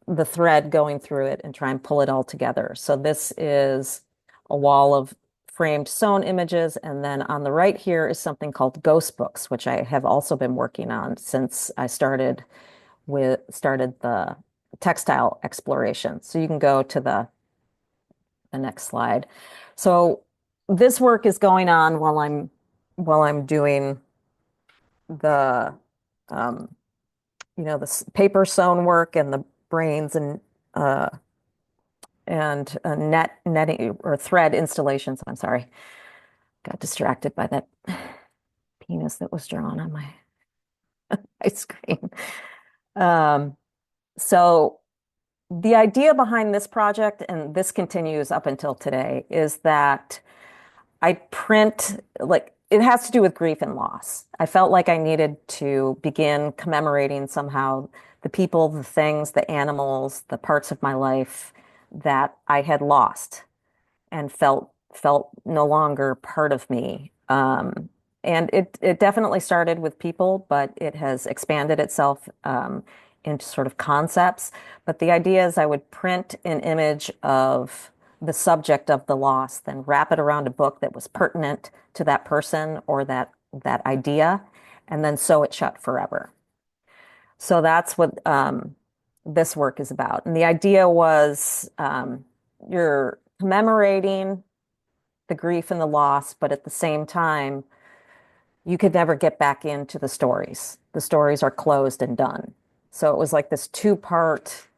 C: the thread going through it and try and pull it all together. So this is a wall of framed sewn images. And then on the right here is something called ghost books, which I have also been working on since I started the textile exploration. So you can go to the next slide. So this work is going on while I'm doing the the paper sewn work and the brains and netting or thread installations. I'm sorry, got distracted by that penis that was drawn on my screen. So the idea behind this project, and this continues up until today, is that I print, like, it has to do with grief and loss. I felt like I needed to begin commemorating somehow the people, the things, the animals, the parts of my life that I had lost and felt no longer part of me. And it definitely started with people, but it has expanded itself into sort of concepts. But the idea is I would print an image of the subject of the loss, then wrap it around a book that was pertinent to that person or that idea, and then sew it shut forever. So that's what this work is about. And the idea was you're commemorating the grief and the loss, but at the same time, you could never get back into the stories. The stories are closed and done. So it was like this two-part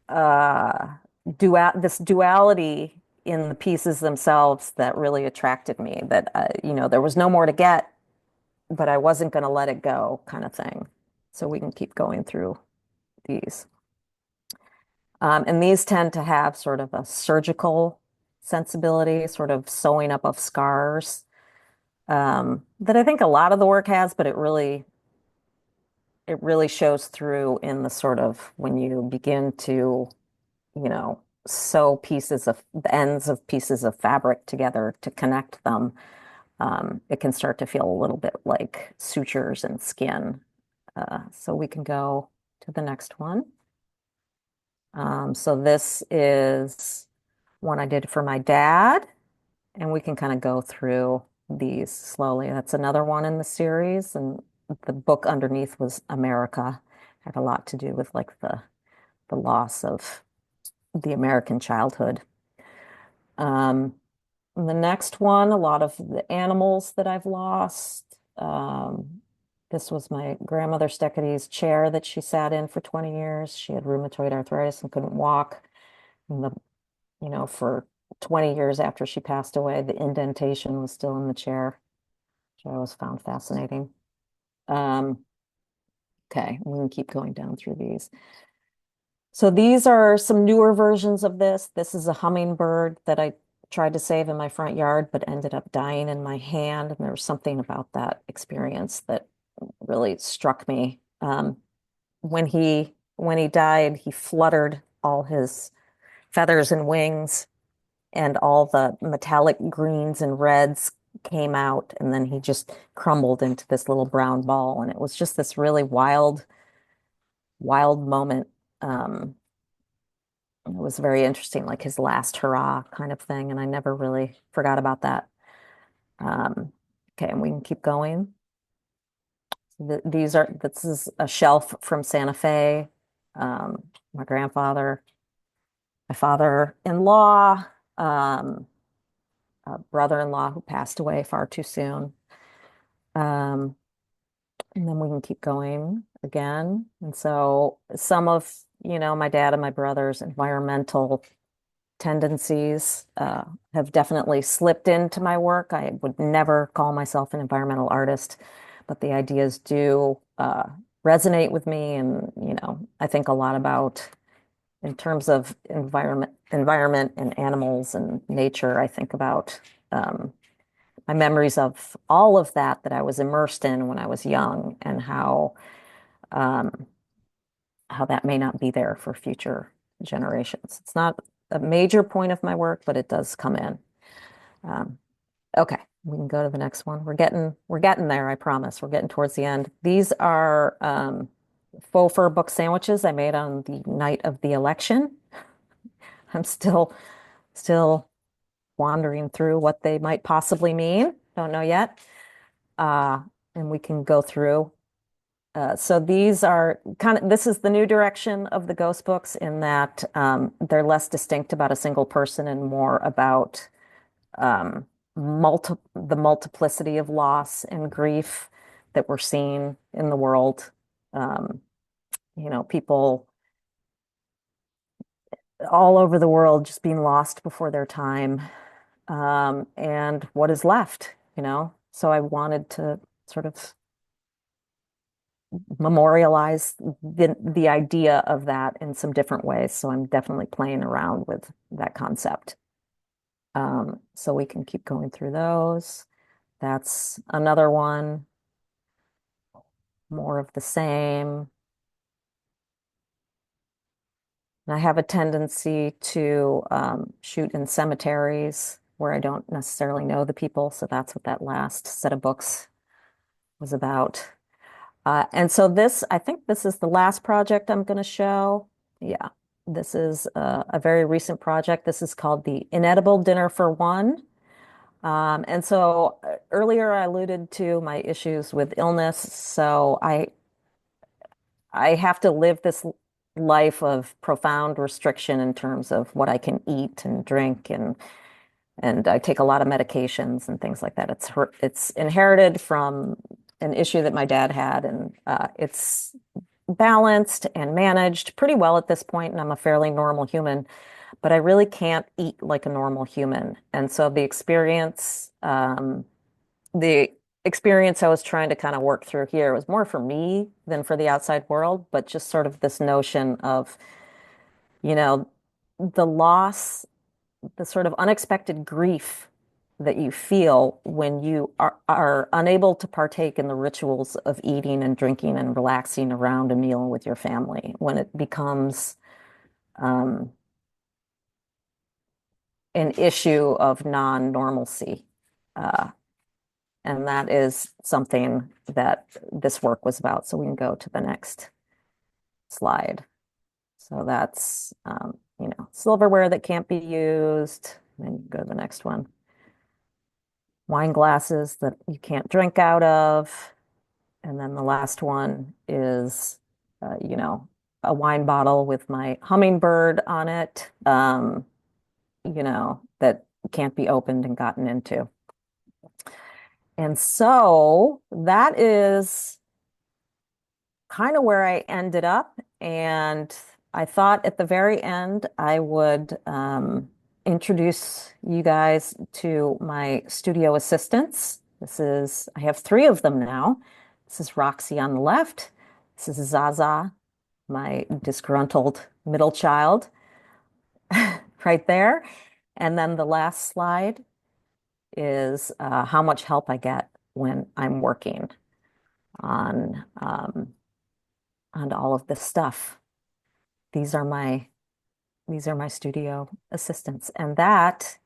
C: uh, this duality in the pieces themselves that really attracted me. That there was no more to get, but I wasn't going to let it go, kind of thing. So we can keep going through these. And these tend to have sort of a surgical sensibility, sort of sewing up of scars, that I think a lot of the work has, but it really shows through in the sort of when you begin to, sew pieces of the ends of pieces of fabric together to connect them. It can start to feel a little bit like sutures and skin. So we can go to the next one. So this is one I did for my dad, and we can kind of go through these slowly. That's another one in the series, and the book underneath was America. Had a lot to do with like the loss of the American childhood. The next one, a lot of the animals that I've lost. This was my grandmother Steketee's chair that she sat in for 20 years. She had rheumatoid arthritis and couldn't walk. And for 20 years after she passed away, the indentation was still in the chair, which I always found fascinating. Okay, we can keep going down through these. So these are some newer versions of this. This is a hummingbird that I tried to save in my front yard, but ended up dying in my hand. And there was something about that experience that really struck me. When he died, he fluttered all his feathers and wings, and all the metallic greens and reds came out, and then he just crumbled into this little brown ball. And it was just this really wild, wild moment. It was very interesting, like his last hurrah kind of thing, and I never really forgot about that. Okay, and we can keep going. This is a shelf from Santa Fe. My grandfather, my father-in-law, a brother-in-law who passed away far too soon. And then we can keep going again. And so some of, my dad and my brother's environmental tendencies have definitely slipped into my work. I would never call myself an environmental artist, but the ideas do resonate with me. And, I think a lot about, in terms of environment and animals and nature, I think about my memories of all of that I was immersed in when I was young, and how that may not be there for future generations. It's not a major point of my work, but it does come in. Okay, we can go to the next one. We're getting there, I promise. We're getting towards the end. These are faux fur book sandwiches I made on the night of the election. I'm still wandering through what they might possibly mean. Don't know yet. And we can go through. So these are this is the new direction of the ghost books, in that they're less distinct about a single person and more about the multiplicity of loss and grief that we're seeing in the world. People all over the world just being lost before their time, and what is left, So I wanted to sort of memorialize the idea of that in some different ways. So I'm definitely playing around with that concept. So we can keep going through those. That's another one, more of the same. And I have a tendency to shoot in cemeteries where I don't necessarily know the people. So that's what that last set of books was about. And so this, I think this is the last project I'm going to show. Yeah, this is a very recent project. This is called the Inedible Dinner for One. And so earlier I alluded to my issues with illness. So I have to live this life of profound restriction in terms of what I can eat and drink, and I take a lot of medications and things like that. It's inherited from an issue that my dad had, and it's balanced and managed pretty well at this point, and I'm a fairly normal human, but I really can't eat like a normal human. And so the experience I was trying to kind of work through here was more for me than for the outside world, but just sort of this notion of, you know, the loss, the sort of unexpected grief that you feel when you are unable to partake in the rituals of eating and drinking and relaxing around a meal with your family, when it becomes um, an issue of non-normalcy. Uh, And that is something that this work was about. So we can go to the next slide. So that's, silverware that can't be used. And then go to the next one. Wine glasses that you can't drink out of. And then the last one is, a wine bottle with my hummingbird on it, that can't be opened and gotten into. And so that is kind of where I ended up. And I thought at the very end, I would introduce you guys to my studio assistants. I have three of them now. This is Roxy on the left. This is Zaza, my disgruntled middle child, right there. And then the last slide is how much help I get when I'm working on all of this stuff. These are my studio assistants, and that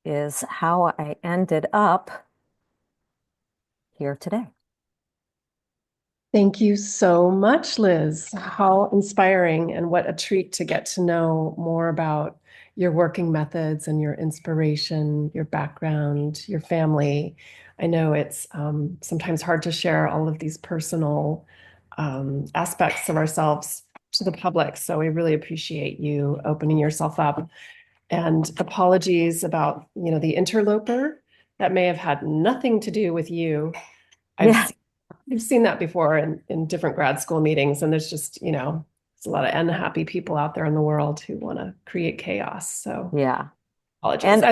C: is how I ended up here today.
B: Thank you so much, Liz. How inspiring, and what a treat to get to know more about your working methods and your inspiration, your background, your family. I know it's sometimes hard to share all of these personal aspects of ourselves to the public. So we really appreciate you opening yourself up. And apologies about, the interloper. That may have had nothing to do with you.
C: Yeah.
B: I've seen that before in different grad school meetings, and there's just, there's a lot of unhappy people out there in the world who want to create chaos. So
C: Yeah.
B: apologies.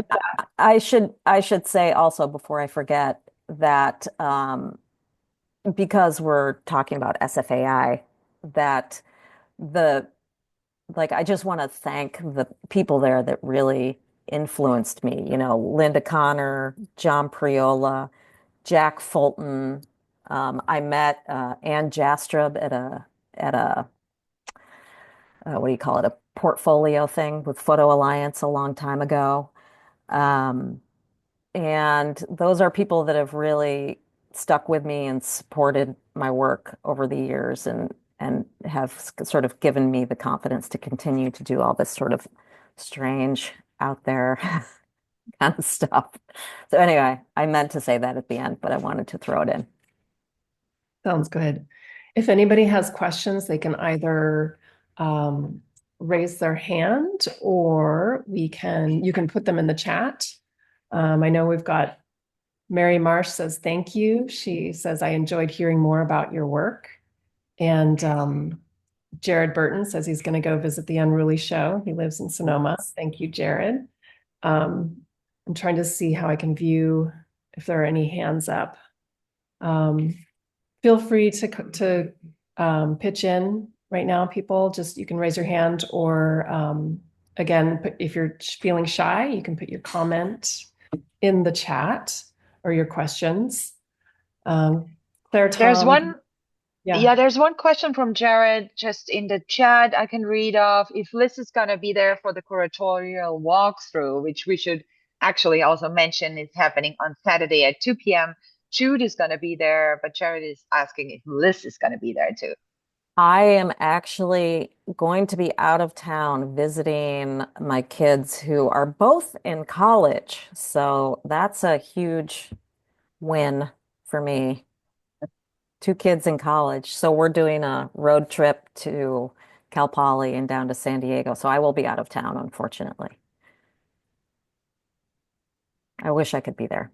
C: And I should say also before I forget that because we're talking about SFAI, that the I just want to thank the people there that really influenced me. Linda Connor, John Priola, Jack Fulton. I met Ann Jastrub at a what do you call it, a portfolio thing with Photo Alliance a long time ago. Um, and those are people that have really stuck with me and supported my work over the years, and have sort of given me the confidence to continue to do all this sort of strange out there kind of stuff. So anyway, I meant to say that at the end, but I wanted to throw it in.
B: Sounds good. If anybody has questions, they can either raise their hand, or you can put them in the chat. I know we've got Mary Marsh says, thank you. She says, I enjoyed hearing more about your work. And Jared Burton says he's going to go visit the Unruly show. He lives in Sonoma. Thank you, Jared. I'm trying to see how I can view if there are any hands up. Feel free to pitch in right now, people. Just, you can raise your hand, or again, if you're feeling shy, you can put your comment in the chat or your questions. Claire,
A: There's
B: Tom,
A: one,
B: yeah.
A: yeah, there's one question from Jared just in the chat I can read off. If Liz is going to be there for the curatorial walkthrough, which we should actually also mention is happening on Saturday at 2 p.m. Jude is going to be there, but Jared is asking if Liz is going to be there too.
C: I am actually going to be out of town visiting my kids who are both in college. So that's a huge win for me. Two kids in college. So we're doing a road trip to Cal Poly and down to San Diego. So I will be out of town, unfortunately. I wish I could be there.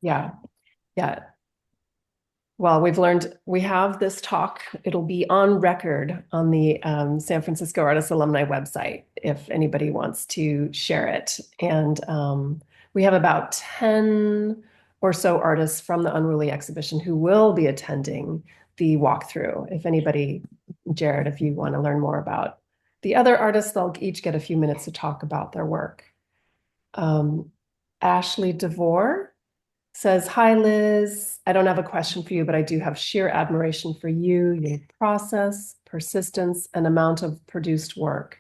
B: Yeah. Yeah. Well, we have this talk. It'll be on record on the San Francisco Artists Alumni website if anybody wants to share it. And we have about 10 or so artists from the Unruly exhibition who will be attending the walkthrough. If anybody, Jared, if you want to learn more about the other artists, they'll each get a few minutes to talk about their work. Ashley DeVore says, "Hi, Liz. I don't have a question for you, but I do have sheer admiration for you, your process, persistence, and amount of produced work.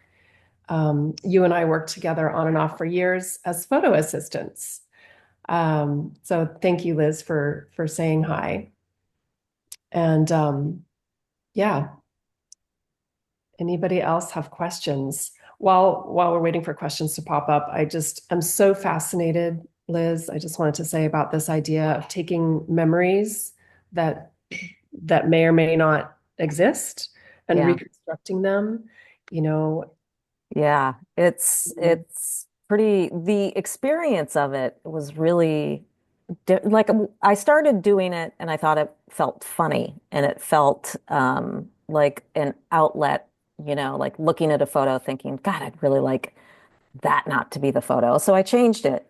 B: You and I worked together on and off for years as photo assistants. So thank you, Liz, for saying hi. And yeah, anybody else have questions? While we're waiting for questions to pop up, I'm so fascinated, Liz. I just wanted to say about this idea of taking memories that may or may not exist and
C: Yeah.
B: reconstructing them, you know.
C: Yeah. It's pretty, the experience of it was really like I started doing it and I thought it felt funny and it felt like an outlet, like looking at a photo thinking, God, I'd really like that not to be the photo. So I changed it.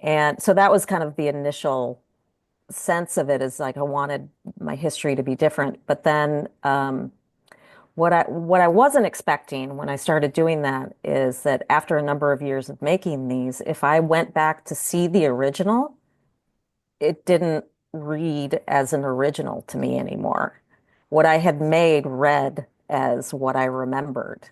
C: And so that was kind of the initial sense of it, is like I wanted my history to be different. But then what I wasn't expecting when I started doing that is that after a number of years of making these, if I went back to see the original, it didn't read as an original to me anymore. What I had made read as what I remembered.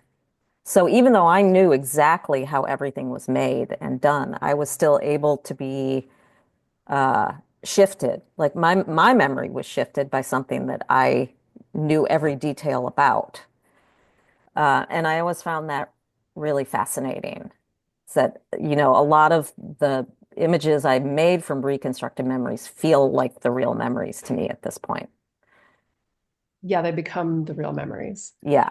C: So even though I knew exactly how everything was made and done, I was still able to be shifted. Like my memory was shifted by something that I knew every detail about. And I always found that really fascinating. Is that, a lot of the images I made from reconstructed memories feel like the real memories to me at this point.
B: Yeah, they become the real memories.
C: Yeah.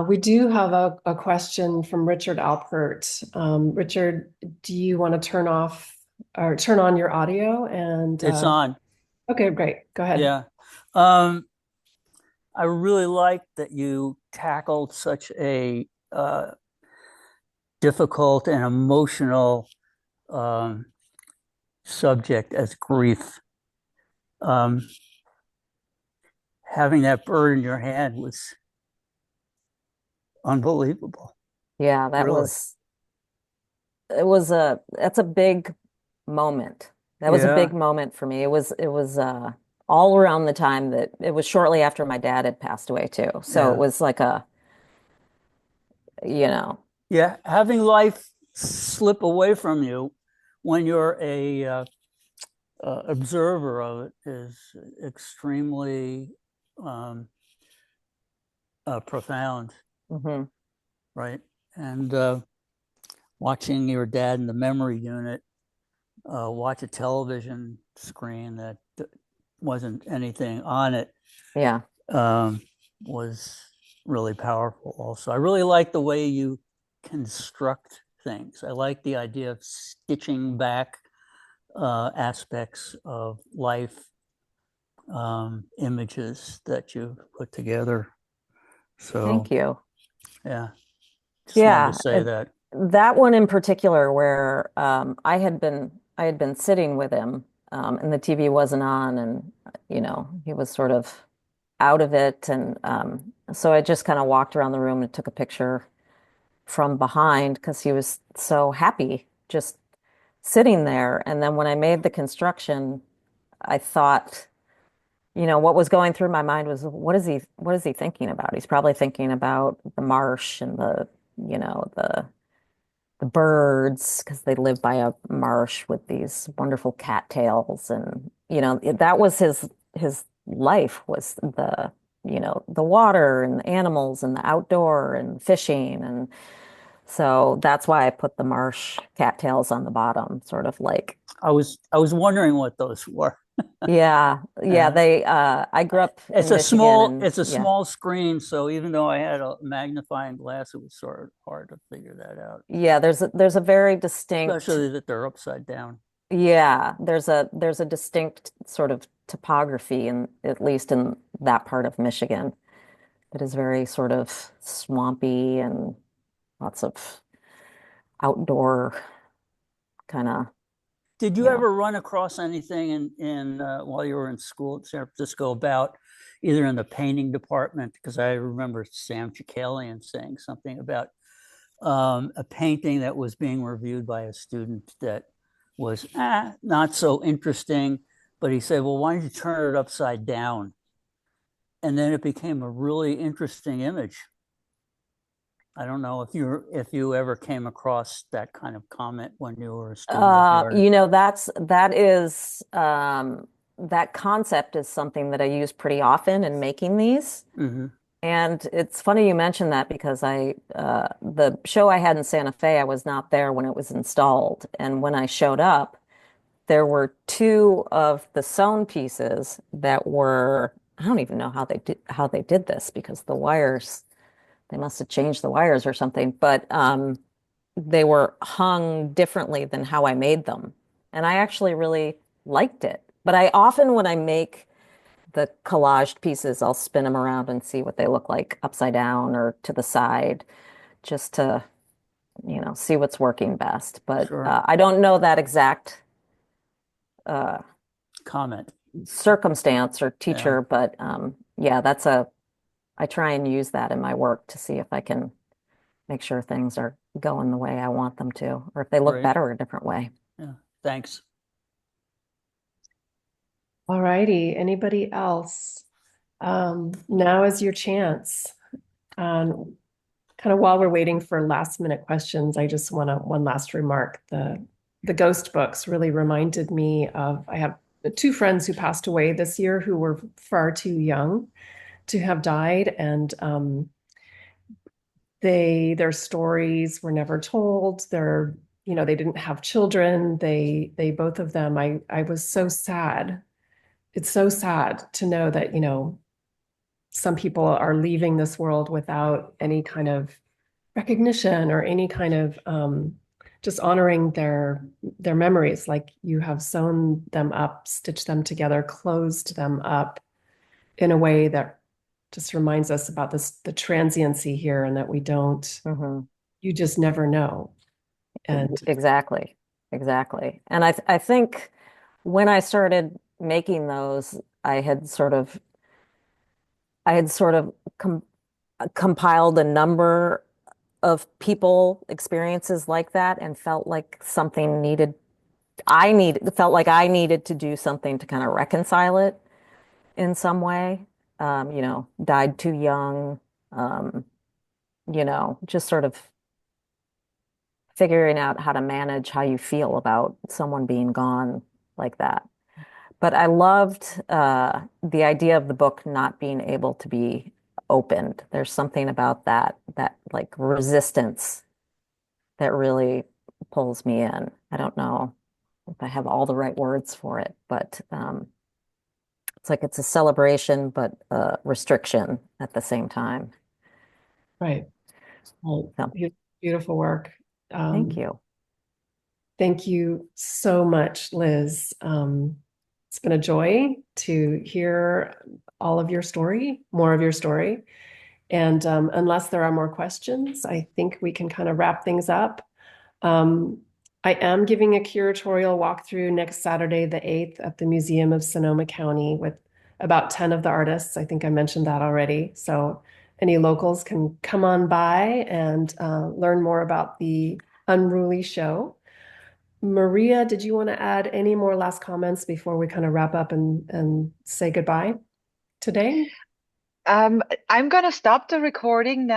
B: We do have a question from Richard Alpert. Richard, do you want to turn off or turn on your audio? And
D: It's on.
B: okay, great. Go ahead.
D: Yeah. I really like that you tackled such a difficult and emotional subject as grief. Having that bird in your hand was unbelievable.
C: Yeah,
D: Really.
C: that's a big moment. That was a
D: Yeah.
C: big moment for me. It was all around the time that it was shortly after my dad had passed away too. So it
D: Yeah.
C: was like you know,
D: Yeah. Having life slip away from you when you're a observer of it is extremely profound,
C: mhm.
D: right? And watching your dad in the memory unit watch a television screen that wasn't anything on it
C: Yeah.
D: was really powerful also. I really like the way you construct things. I like the idea of stitching back aspects of life images that you put together. So,
C: Thank you.
D: yeah, just wanted
C: Yeah,
D: to say that.
C: that one in particular where I had been sitting with him and the TV wasn't on and he was sort of out of it and so I just kind of walked around the room and took a picture from behind because he was so happy just sitting there. And then when I made the construction, I thought, what was going through my mind was, what is he thinking about? He's probably thinking about the marsh and the birds, because they live by a marsh with these wonderful cattails. And, that was his life, was the water and the animals and the outdoor and fishing. And so that's why I put the marsh cattails on the bottom, sort of like,
D: I was wondering what those were.
C: yeah,
D: Uh,
C: I grew up
D: it's
C: in
D: a
C: Michigan,
D: small
C: and
D: it's a
C: yeah.
D: small screen, so even though I had a magnifying glass, it was sort of hard to figure that out,
C: Yeah, there's a very distinct,
D: especially that they're upside down.
C: yeah, there's a distinct sort of topography, in at least in that part of Michigan, that is very sort of swampy and lots of outdoor kind of,
D: Did you
C: you know.
D: ever run across anything in while you were in school at San Francisco about either in the painting department? Because I remember Sam Chakalian saying something about a painting that was being reviewed by a student that was not so interesting, but he said, "Well, why don't you turn it upside down?" And then it became a really interesting image. I don't know if you ever came across that kind of comment when you were a student of the art.
C: That concept is something that I use pretty often in making these.
D: Mm-hmm.
C: And it's funny you mentioned that, because the show I had in Santa Fe, I was not there when it was installed. And when I showed up, there were two of the sewn pieces that were, I don't even know how they did this, because the wires, they must have changed the wires or something, but they were hung differently than how I made them. And I actually really liked it. But I often, when I make the collaged pieces, I'll spin them around and see what they look like upside down or to the side, just to, see what's working best. But
D: Sure.
C: I don't know that exact uh,
D: Comment.
C: circumstance or
D: Yeah.
C: teacher, but yeah, I try and use that in my work to see if I can make sure things are going the way I want them to, or if they look
D: Great.
C: better a different way.
D: Yeah. Thanks.
B: All righty. Anybody else? Now is your chance. Kind of while we're waiting for last minute questions, I just want one last remark. The ghost books really reminded me of, I have two friends who passed away this year who were far too young to have died, and their stories were never told. They didn't have children. They both of them. I was so sad. It's so sad to know that, some people are leaving this world without any kind of recognition or any kind of just honoring their memories. Like, you have sewn them up, stitched them together, closed them up in a way that just reminds us about the transiency here, and that we don't,
C: Hmm.
B: you just never know. And
C: Exactly. Exactly. And I think when I started making those, I had sort of compiled a number of people experiences like that, and felt like felt like I needed to do something to kind of reconcile it in some way. Died too young, um, just sort of figuring out how to manage how you feel about someone being gone like that. But I loved the idea of the book not being able to be opened. There's something about that like resistance that really pulls me in. I don't know if I have all the right words for it, but it's like it's a celebration, but a restriction at the same time.
B: right. Well,
C: So
B: beautiful work.
C: thank
B: Um,
C: you.
B: Thank you so much, Liz. It's been a joy to hear all of your story, more of your story. And unless there are more questions, I think we can kind of wrap things up. Um, I am giving a curatorial walkthrough next Saturday, the 8th, at the Museum of Sonoma County with about 10 of the artists. I think I mentioned that already. So any locals can come on by and learn more about the Unruly show. Maria, did you want to add any more last comments before we kind of wrap up and say goodbye today?
A: I'm going to stop the recording now.